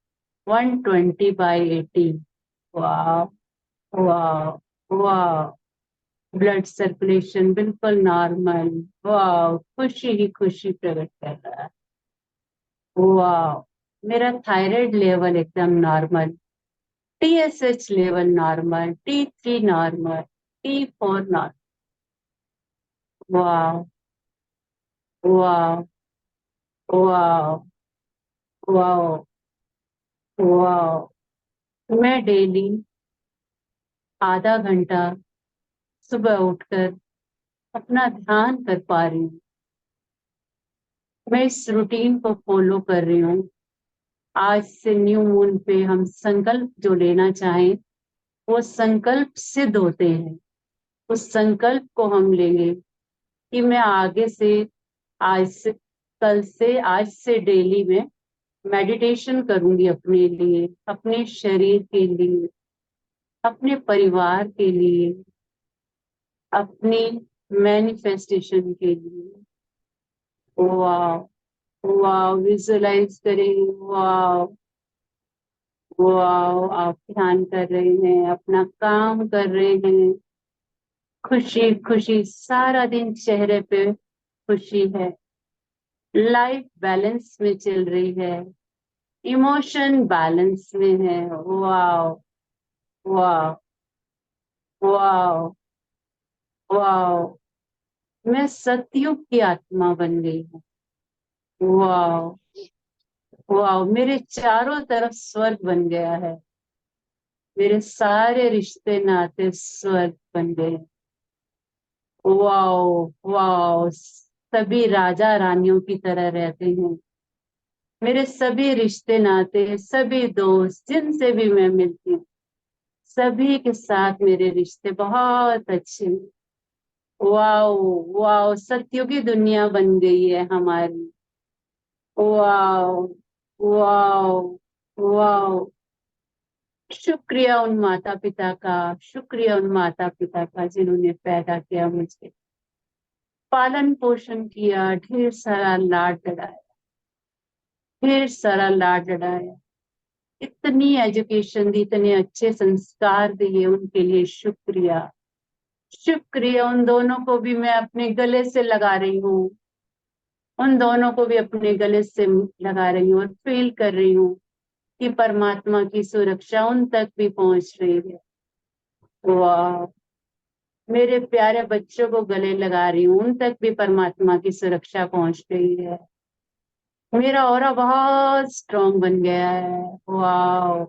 [SPEAKER 1] 120/80। वाह वाह वाह, ब्लड सर्कुलेशन बिल्कुल नॉर्मल। वाह, खुशी ही खुशी प्रकट कर रहा है। वाह, मेरा थायराइड लेवल एकदम normal, TSH level normal, T3 normal, T4 normal. वाह वाह वाह वाह वाह, मैं डेली आधा घंटा सुबह उठकर अपना ध्यान कर पा रही हूँ। मैं इस रूटीन को फॉलो कर रही हूँ। आज से न्यू मून पे हम संकल्प जो लेना चाहें वो संकल्प सिद्ध होते हैं। उस संकल्प को हम लेंगे कि मैं आगे से, आज से, कल से, आज से डेली में मेडिटेशन करूंगी अपने लिए, अपने शरीर के लिए, अपने परिवार के लिए, अपनी मैनिफेस्टेशन के लिए। वाह वाह, विजुअलाइज करें। वाह वाह, आप ध्यान कर रहे हैं, अपना काम कर रहे हैं, खुशी खुशी, सारा दिन चेहरे पे खुशी है, लाइफ बैलेंस में चल रही है, इमोशन बैलेंस में है। Wow, wow, wow, wow. मैं सतयुग की आत्मा बन गई हूँ। वाओ, वाओ, मेरे चारों तरफ स्वर्ग बन गया है। मेरे सारे रिश्ते नाते स्वर्ग बन गए। वाओ, वाओ, सभी राजा रानियों की तरह रहते हैं। मेरे सभी रिश्ते नाते, सभी दोस्त जिनसे भी मैं मिलती हूँ, सभी के साथ मेरे रिश्ते बहुत अच्छे हैं। वाओ, वाओ, सत्यों की दुनिया बन गई है हमारी। Wow, wow, wow. शुक्रिया उन माता पिता का, शुक्रिया उन माता पिता का जिन्होंने पैदा किया, मुझे पालन पोषण किया, ढेर सारा लाड लड़ाया, ढेर सारा लाड लड़ाया, इतनी एजुकेशन दी, इतने अच्छे संस्कार दिए, उनके लिए शुक्रिया। शुक्रिया उन दोनों को भी मैं अपने गले से लगा रही हूँ, उन दोनों को भी अपने गले से लगा रही हूँ और फील कर रही हूँ कि परमात्मा की सुरक्षा उन तक भी पहुंच रही है। वाह, मेरे प्यारे बच्चों को गले लगा रही हूँ, उन तक भी परमात्मा की सुरक्षा पहुंच रही है। मेरा ऑरा बहुत स्ट्रांग बन गया है। वाह,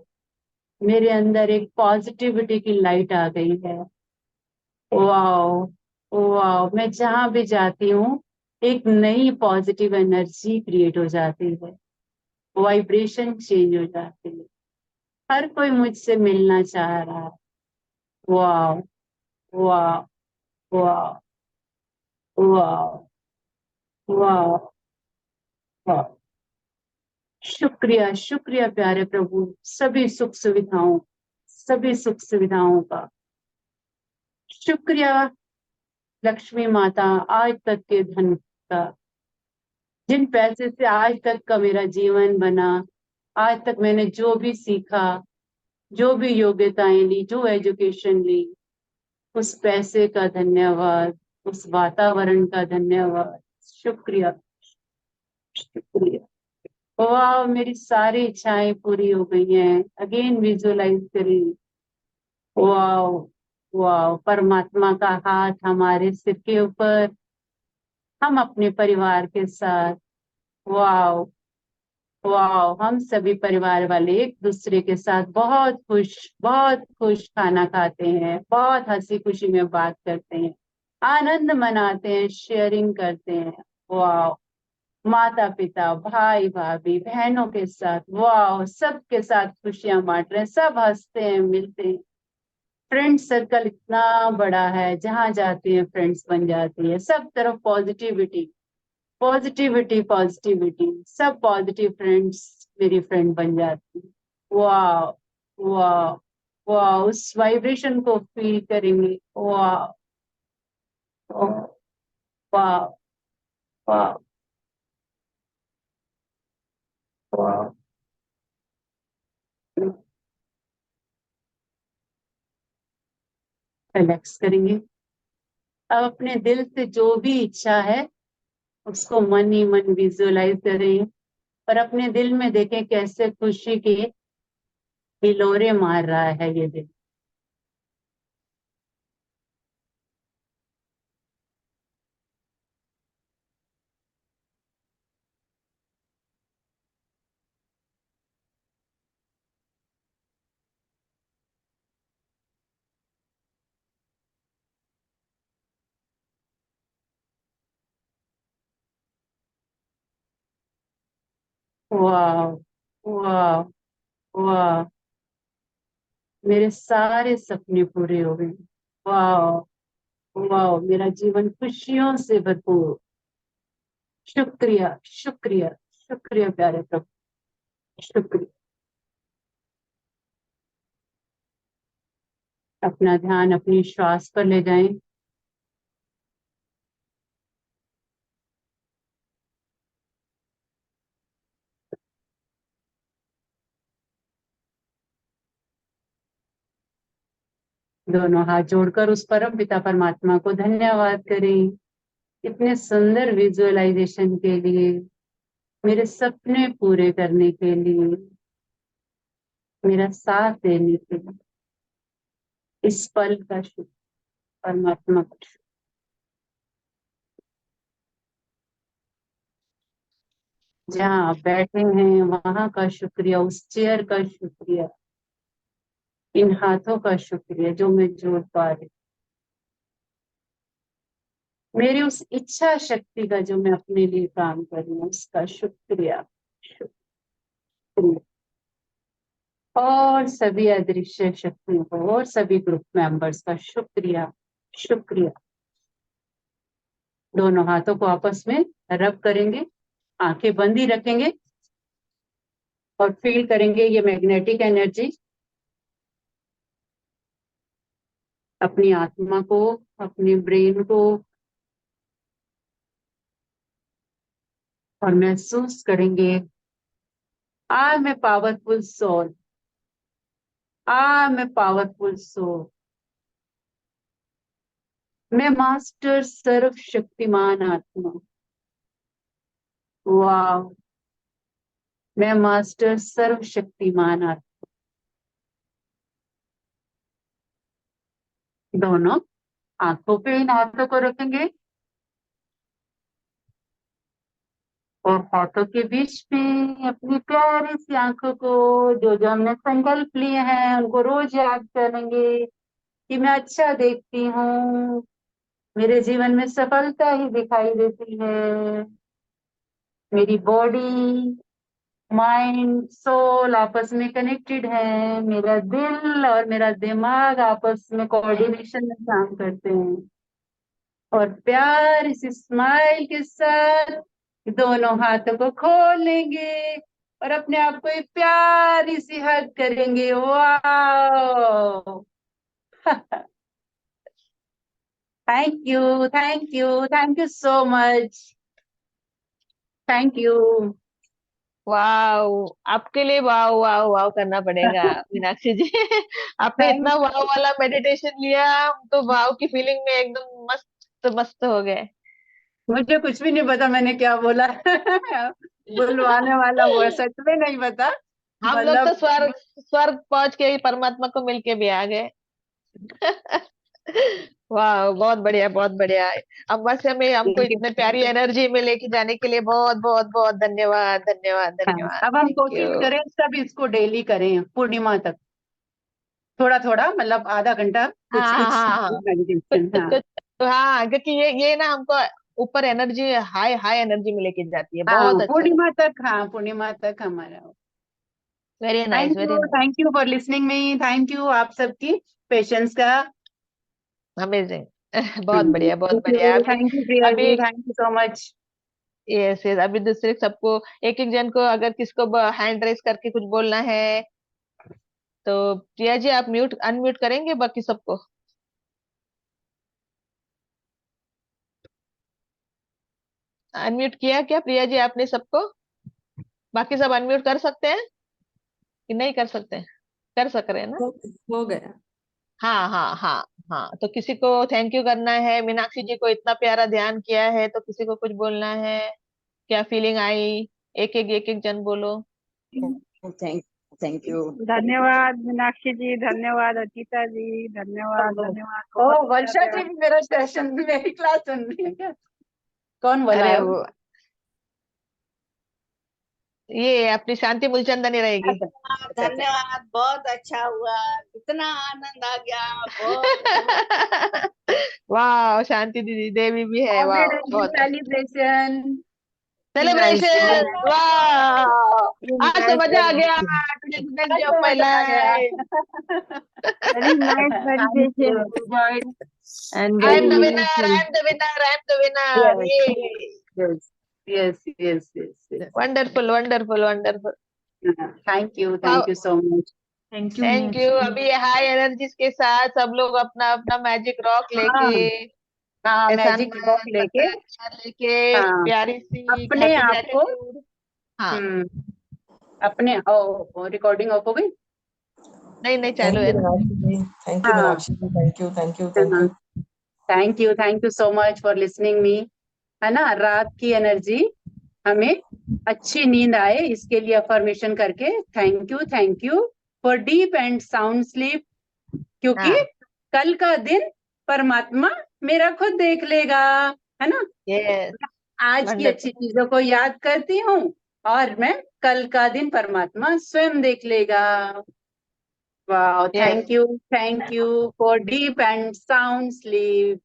[SPEAKER 1] मेरे अंदर एक पॉजिटिविटी की लाइट आ गई है। वाह, वाह, मैं जहां भी जाती हूँ एक नई पॉजिटिव एनर्जी क्रिएट हो जाती है, वाइब्रेशन चेंज हो जाती है। हर कोई मुझसे मिलना चाह रहा है। वाह, वाह, वाह, वाह, वाह, वाह। शुक्रिया, शुक्रिया प्यारे प्रभु, सभी सुख सुविधाओं, सभी सुख सुविधाओं का शुक्रिया। लक्ष्मी माता, आज तक के धन का, जिन पैसे से आज तक का मेरा जीवन बना, आज तक मैंने जो भी सीखा, जो भी योग्यताएं ली, जो एजुकेशन ली, उस पैसे का धन्यवाद, उस वातावरण का धन्यवाद। शुक्रिया, शुक्रिया। वाह, मेरी सारी इच्छाएं पूरी हो गई हैं। अगेन विजुअलाइज करें। वाह, वाह, परमात्मा का हाथ हमारे सिर के ऊपर, हम अपने परिवार के साथ। वाह, वाह, हम सभी परिवार वाले एक दूसरे के साथ बहुत खुश खाना खाते हैं, बहुत हंसी खुशी में बात करते हैं, आनंद मनाते हैं, शेयरिंग करते हैं। वाह, माता पिता, भाई भाभी, बहनों के साथ, वाह, सबके साथ खुशियां बांट रहे हैं, सब हंसते हैं, मिलते हैं। फ्रेंड सर्कल इतना बड़ा है, जहां जाते हैं फ्रेंड्स बन जाती है, सब तरफ पॉजिटिविटी, पॉजिटिविटी, पॉजिटिविटी, सब पॉजिटिव फ्रेंड्स मेरी फ्रेंड बन जाती है। वाह, वाह, वाह, उस वाइब्रेशन को फील करेंगे। वाह, वाह, वाह, वाह, वाह। रिलैक्स करेंगे। अब अपने दिल से जो भी इच्छा है उसको मन ही मन विजुअलाइज करें और अपने दिल में देखें कैसे खुशी के हिलोरे मार रहा है ये दिल। वाह, वाह, वाह, मेरे सारे सपने पूरे हो गए। वाह, वाह, मेरा जीवन खुशियों से भरपूर। शुक्रिया, शुक्रिया, शुक्रिया प्यारे प्रभु, शुक्रिया। अपना ध्यान अपनी श्वास पर ले जाएं। दोनों हाथ जोड़कर उस परम पिता परमात्मा को धन्यवाद करें, इतने सुंदर विजुअलाइजेशन के लिए। मेरे सपने पूरे करने के लिए, मेरा साथ देने के लिए, इस पल का शुक्र परमात्मा का शुक्र। जहाँ आप बैठे हैं वहां का शुक्रिया, उस चेयर का शुक्रिया, इन हाथों का शुक्रिया जो मैं जोड़ पा रही, मेरी उस इच्छा शक्ति का जो मैं अपने लिए काम कर रही हूँ उसका शुक्रिया, शुक्रिया। और सभी अदृश्य शक्तियों को और सभी ग्रुप मेंबर्स का शुक्रिया, शुक्रिया। दोनों हाथों को आपस में रब करेंगे, आंखें बंद ही रखेंगे और फील करेंगे ये मैग्नेटिक एनर्जी अपनी आत्मा को, अपने ब्रेन को, और महसूस करेंगे I am a powerful soul, I am a powerful soul. मैं मास्टर सर्वशक्तिमान आत्मा, वाह, मैं मास्टर सर्वशक्तिमान आत्मा। दोनों आंखों पे इन हाथों को रखेंगे और हाथों के बीच में अपनी प्यारी सी आंखों को, जो जो हमने संकल्प लिए हैं उनको रोज याद करेंगे कि मैं अच्छा देखती हूँ, मेरे जीवन में सफलता ही दिखाई देती है, मेरी बॉडी, माइंड, सोल आपस में कनेक्टेड है, मेरा दिल और मेरा दिमाग आपस में कोऑर्डिनेशन में काम करते हैं। और प्यार इस स्माइल के साथ दोनों हाथों को खोल लेंगे और अपने आप को एक प्यारी सी हग करेंगे। वाह thank you, thank you, thank you so much, thank you.
[SPEAKER 2] Wow, आपके लिए वाओ वाओ वाओ करना पड़ेगा मीनाक्षी जी। आपने
[SPEAKER 1] थैंक
[SPEAKER 2] इतना वाओ वाला मेडिटेशन लिया, हम तो वाओ की फीलिंग में एकदम मस्त मस्त हो गए।
[SPEAKER 1] मुझे कुछ भी नहीं पता मैंने क्या बोला बुलवाने वाला वो सच में नहीं पता।
[SPEAKER 2] हम लोग तो
[SPEAKER 1] मतलब
[SPEAKER 2] स्वर्ग स्वर्ग पहुंच के ही परमात्मा को मिलके भी आ गए। वाह, बहुत बढ़िया बहुत बढ़िया। अमावस्या में हमको इतने प्यारी एनर्जी में लेके जाने के लिए बहुत बहुत बहुत धन्यवाद धन्यवाद
[SPEAKER 1] हाँ,
[SPEAKER 2] धन्यवाद।
[SPEAKER 1] अब हम
[SPEAKER 2] थैंक
[SPEAKER 1] कोशिश
[SPEAKER 2] यू।
[SPEAKER 1] करें सब इसको डेली करें पूर्णिमा तक, थोड़ा थोड़ा मतलब आधा घंटा कुछ
[SPEAKER 2] हाँ हाँ
[SPEAKER 1] कुछ
[SPEAKER 2] हाँ हाँ, कुछ
[SPEAKER 1] मेडिटेशन।
[SPEAKER 2] कुछ
[SPEAKER 1] हाँ
[SPEAKER 2] कुछ। हाँ, क्योंकि ये ना हमको ऊपर एनर्जी, हाई हाई एनर्जी में लेके जाती है,
[SPEAKER 1] हाँ
[SPEAKER 2] बहुत अच्छा
[SPEAKER 1] पूर्णिमा
[SPEAKER 2] लगता
[SPEAKER 1] तक, हाँ पूर्णिमा तक हमारा।
[SPEAKER 2] है। Very nice very nice.
[SPEAKER 1] Thank you for listening me, thank you आप सबकी पेशेंस का।
[SPEAKER 2] अमेजिंग। बहुत बढ़िया बहुत बढ़िया। अभी
[SPEAKER 1] थैंक यू प्रिया
[SPEAKER 2] अभी
[SPEAKER 1] जी, thank you so much.
[SPEAKER 2] Yes yes, अभी दूसरे सबको, एक एक जन को अगर किसको हैंड रेस करके कुछ बोलना है तो प्रिया जी आप म्यूट अनम्यूट करेंगे बाकी सबको। अनम्यूट किया क्या प्रिया जी आपने सबको? बाकी सब अनम्यूट कर सकते हैं कि नहीं कर सकते? कर सक रहे हैं ना?
[SPEAKER 3] हो हो गया।
[SPEAKER 2] हाँ हाँ हाँ हाँ, तो किसी को थैंक यू करना है, मीनाक्षी जी को इतना प्यारा ध्यान किया है तो किसी को कुछ बोलना है, क्या फीलिंग आई? एक एक जन बोलो।
[SPEAKER 3] Thank thank you.
[SPEAKER 4] धन्यवाद मीनाक्षी जी, धन्यवाद अचिता जी, धन्यवाद धन्यवाद,
[SPEAKER 1] ओ
[SPEAKER 4] बहुत अच्छा
[SPEAKER 1] वर्षा
[SPEAKER 4] था।
[SPEAKER 1] जी भी मेरा सेशन, मेरी क्लास सुन रही है क्या? कौन बोला
[SPEAKER 2] अरे
[SPEAKER 1] है वो?
[SPEAKER 2] वो ये अपनी शांति मूलचंदानी रहेगी।
[SPEAKER 1] अच्छा अच्छा अच्छा।
[SPEAKER 3] धन्यवाद, बहुत अच्छा हुआ, इतना आनंद आ गया, बहुत
[SPEAKER 2] वाह, शांति दीदी देवी भी है, वाह बहुत।
[SPEAKER 1] सेलिब्रेशन,
[SPEAKER 2] सेलिब्रेशन, वाह, आज तो मजा आ गया।
[SPEAKER 1] Nice,
[SPEAKER 2] today best day of my
[SPEAKER 1] मजा आ गया।
[SPEAKER 2] Life.
[SPEAKER 4] Very nice
[SPEAKER 1] thank
[SPEAKER 4] meditation
[SPEAKER 1] you.
[SPEAKER 4] Good and
[SPEAKER 2] I
[SPEAKER 4] very
[SPEAKER 2] am the winner,
[SPEAKER 4] meaningful.
[SPEAKER 2] I am the winner, I am the winner,
[SPEAKER 1] yes
[SPEAKER 2] ये।
[SPEAKER 1] Yes yes yes yes.
[SPEAKER 2] Wonderful wonderful wonderful.
[SPEAKER 1] Thank you so much.
[SPEAKER 4] Thank you
[SPEAKER 2] thank you.
[SPEAKER 4] Meenakshi.
[SPEAKER 2] अभी high energies के साथ सब लोग अपना अपना magic rock लेके,
[SPEAKER 1] हाँ हाँ,
[SPEAKER 2] एहसान
[SPEAKER 1] मैजिक बॉक्स लेके,
[SPEAKER 2] लेके
[SPEAKER 1] हाँ
[SPEAKER 2] प्यारी सी
[SPEAKER 1] अपने
[SPEAKER 2] हैप्पी
[SPEAKER 1] आप को,
[SPEAKER 2] ग्रेटिट्यूड। हाँ,
[SPEAKER 1] अपने ओ रिकॉर्डिंग ऑफ हो गई।
[SPEAKER 2] नहीं नहीं,
[SPEAKER 5] थैंक
[SPEAKER 2] चालू है
[SPEAKER 5] यू
[SPEAKER 2] ना।
[SPEAKER 5] मीनाक्षी जी, थैंक यू
[SPEAKER 1] हाँ
[SPEAKER 5] Meenakshi ji, thank you thank you thank you.
[SPEAKER 1] Thank you so much for listening me. है ना, रात की एनर्जी हमें अच्छी नींद आए, इसके लिए अफर्मेशन करके thank you for deep and sound sleep, क्योंकि
[SPEAKER 2] हाँ,
[SPEAKER 1] कल का दिन परमात्मा मेरा खुद देख लेगा, है ना।
[SPEAKER 2] यस,
[SPEAKER 1] आज की अच्छी
[SPEAKER 2] वंडरफुल।
[SPEAKER 1] चीजों को याद करती हूँ और मैं कल का दिन परमात्मा स्वयं देख लेगा। वाह,
[SPEAKER 2] yes,
[SPEAKER 1] thank you for deep and sound sleep.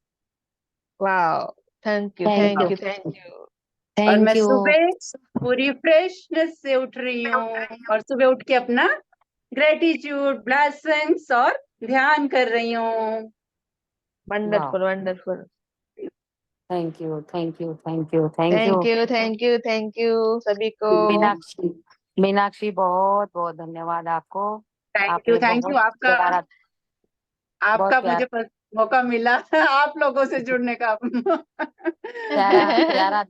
[SPEAKER 2] Wow, thank you,
[SPEAKER 6] thank
[SPEAKER 2] thank
[SPEAKER 6] you,
[SPEAKER 2] you, thank you.
[SPEAKER 1] और मैं
[SPEAKER 6] थैंक यू।
[SPEAKER 1] सुबह पूरी फ्रेशनेस से उठ रही हूँ, और सुबह उठ के अपना ग्रेटिट्यूड, ब्लेसिंग्स और ध्यान कर रही हूँ।
[SPEAKER 6] वाह,
[SPEAKER 2] wonderful, wonderful.
[SPEAKER 6] Thank you, thank you, thank you, thank you.
[SPEAKER 2] Thank you, thank you, thank you सभी को।
[SPEAKER 6] मीनाक्षी, मीनाक्षी बहुत बहुत धन्यवाद आपको।
[SPEAKER 1] थैंक
[SPEAKER 6] आपने
[SPEAKER 1] यू
[SPEAKER 6] बहुत
[SPEAKER 1] आपका
[SPEAKER 6] प्यारा, बहुत
[SPEAKER 1] आपका
[SPEAKER 6] प्यारा,
[SPEAKER 1] मुझे मौका मिला आप लोगों से जुड़ने का।
[SPEAKER 6] प्यारा प्यारा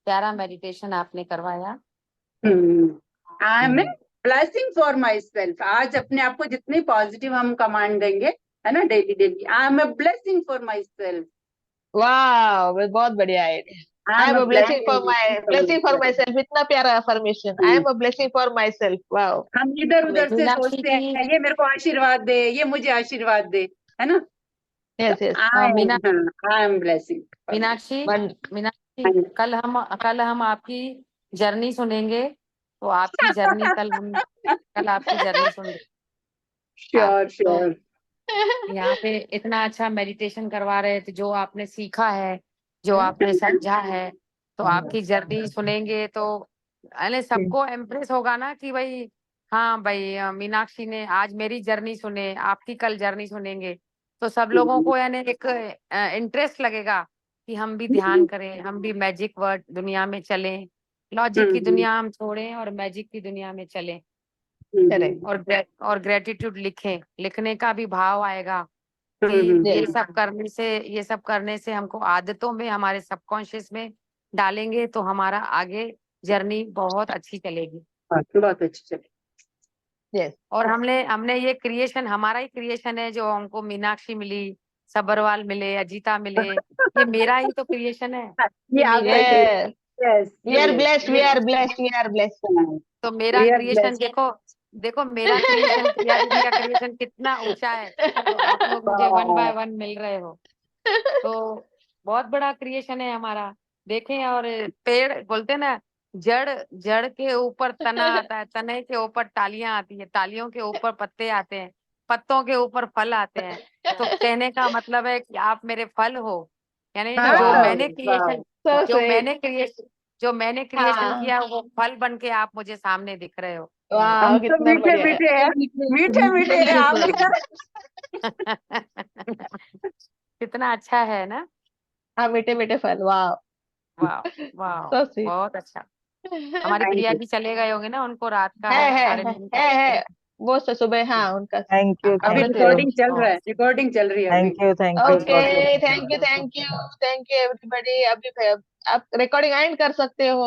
[SPEAKER 6] प्यारा मेडिटेशन आपने करवाया।
[SPEAKER 1] I am
[SPEAKER 6] hmm,
[SPEAKER 1] blessing for my self. आज अपने आप को जितनी पॉजिटिव हम कमांड देंगे, है ना, daily daily, I am blessing for my self,
[SPEAKER 2] वाह, बहुत बढ़िया idea.
[SPEAKER 1] I
[SPEAKER 2] I
[SPEAKER 1] am
[SPEAKER 2] am a blessing for
[SPEAKER 1] blessing.
[SPEAKER 2] My self, इतना प्यारा affirmation, I am a blessing for my self. Wow,
[SPEAKER 1] हम इधर उधर से
[SPEAKER 2] अमेजिंग।
[SPEAKER 6] मीनाक्षी
[SPEAKER 1] सोचते
[SPEAKER 6] जी,
[SPEAKER 1] हैं, ये मेरे को आशीर्वाद दे, ये मुझे आशीर्वाद दे, है ना।
[SPEAKER 2] Yes, yes,
[SPEAKER 1] I am blessing.
[SPEAKER 6] Meenakshi,
[SPEAKER 2] one,
[SPEAKER 6] Meenakshi, कल हम आपकी जर्नी सुनेंगे, तो आपकी जर्नी कल आपकी जर्नी सुन आप
[SPEAKER 1] श्योर
[SPEAKER 6] तो
[SPEAKER 1] श्योर।
[SPEAKER 6] यहाँ पे इतना अच्छा मेडिटेशन करवा रहे थे, जो आपने सीखा है, जो आपने समझा है, तो आपकी जर्नी सुनेंगे तो अरे सबको इम्प्रेस होगा ना कि भाई, हाँ भाई, मीनाक्षी ने आज मेरी जर्नी सुने, आपकी कल जर्नी सुनेंगे, तो सब लोगों को यानी एक इंटरेस्ट लगेगा कि हम भी ध्यान करें, हम भी मैजिक वर्ड दुनिया में चलें, लॉजिक की दुनिया हम छोड़ें और मैजिक की दुनिया में चलें,
[SPEAKER 2] करेक्ट,
[SPEAKER 6] और ग्रेटिट्यूड लिखें, लिखने का भी भाव आएगा कि
[SPEAKER 2] यस,
[SPEAKER 6] ये सब करने से हमको आदतों में, हमारे सबकॉन्शियस में डालेंगे, तो हमारा आगे जर्नी बहुत अच्छी चलेगी।
[SPEAKER 1] बहुत अच्छी चली।
[SPEAKER 2] यस।
[SPEAKER 6] और हमने हमने ये क्रिएशन, हमारा ही क्रिएशन है, जो हमको मीनाक्षी मिली, सबरवाल मिले, अजीता मिले, ये मेरा ही तो क्रिएशन है।
[SPEAKER 1] ये
[SPEAKER 6] ये मेरा
[SPEAKER 1] आपका
[SPEAKER 6] ही,
[SPEAKER 2] Yes,
[SPEAKER 1] yes
[SPEAKER 2] we are blessed, we are blessed, we are blessed.
[SPEAKER 6] तो मेरा
[SPEAKER 1] वी आर
[SPEAKER 6] क्रिएशन देखो, देखो मेरा क्रिएशन, प्रिया दीदी का क्रिएशन कितना ऊंचा है, तो आप लोग मुझे वन बाय वन मिल रहे हो, तो बहुत बड़ा क्रिएशन है हमारा। देखें, और पेड़ बोलते हैं ना, जड़ जड़ के ऊपर तना आता है, तने के ऊपर टालियां आती है, टालियों के ऊपर पत्ते आते हैं, पत्तों के ऊपर फल आते हैं, तो कहने का मतलब है कि आप मेरे फल हो, यानी जो
[SPEAKER 2] Wow,
[SPEAKER 6] मैंने क्रिएशन,
[SPEAKER 2] so
[SPEAKER 6] जो
[SPEAKER 2] sweet.
[SPEAKER 6] मैंने क्रिएशन जो मैंने क्रिएशन
[SPEAKER 2] हाँ,
[SPEAKER 6] किया, वो फल बन के आप मुझे सामने दिख रहे हो।
[SPEAKER 1] हम
[SPEAKER 2] वाह,
[SPEAKER 1] तो
[SPEAKER 2] कितना
[SPEAKER 1] मीठे
[SPEAKER 2] बढ़िया है।
[SPEAKER 1] मीठे हैं, मीठे मीठे हैं आप भी ना।
[SPEAKER 6] कितना अच्छा है ना।
[SPEAKER 2] हाँ, मीठे मीठे फल, वाह,
[SPEAKER 6] वाह, वाह,
[SPEAKER 2] so sweet.
[SPEAKER 6] बहुत अच्छा। हमारी
[SPEAKER 1] थैंक
[SPEAKER 6] प्रिया
[SPEAKER 1] यू।
[SPEAKER 6] जी चले गए होंगे ना, उनको रात का
[SPEAKER 2] है
[SPEAKER 6] है ना,
[SPEAKER 2] है
[SPEAKER 6] साढ़े
[SPEAKER 2] है
[SPEAKER 6] 9
[SPEAKER 2] है
[SPEAKER 6] का।
[SPEAKER 2] है वो तो सुबह, हाँ, उनका
[SPEAKER 5] Thank you,
[SPEAKER 1] अभी
[SPEAKER 5] thank
[SPEAKER 2] अमृत
[SPEAKER 5] you,
[SPEAKER 2] वेला।
[SPEAKER 1] रिकॉर्डिंग चल रहा है, रिकॉर्डिंग चल रही है अभी।
[SPEAKER 5] thank you
[SPEAKER 2] okay,
[SPEAKER 5] for the
[SPEAKER 2] thank you everybody. अभी आप रिकॉर्डिंग एंड कर सकते हो।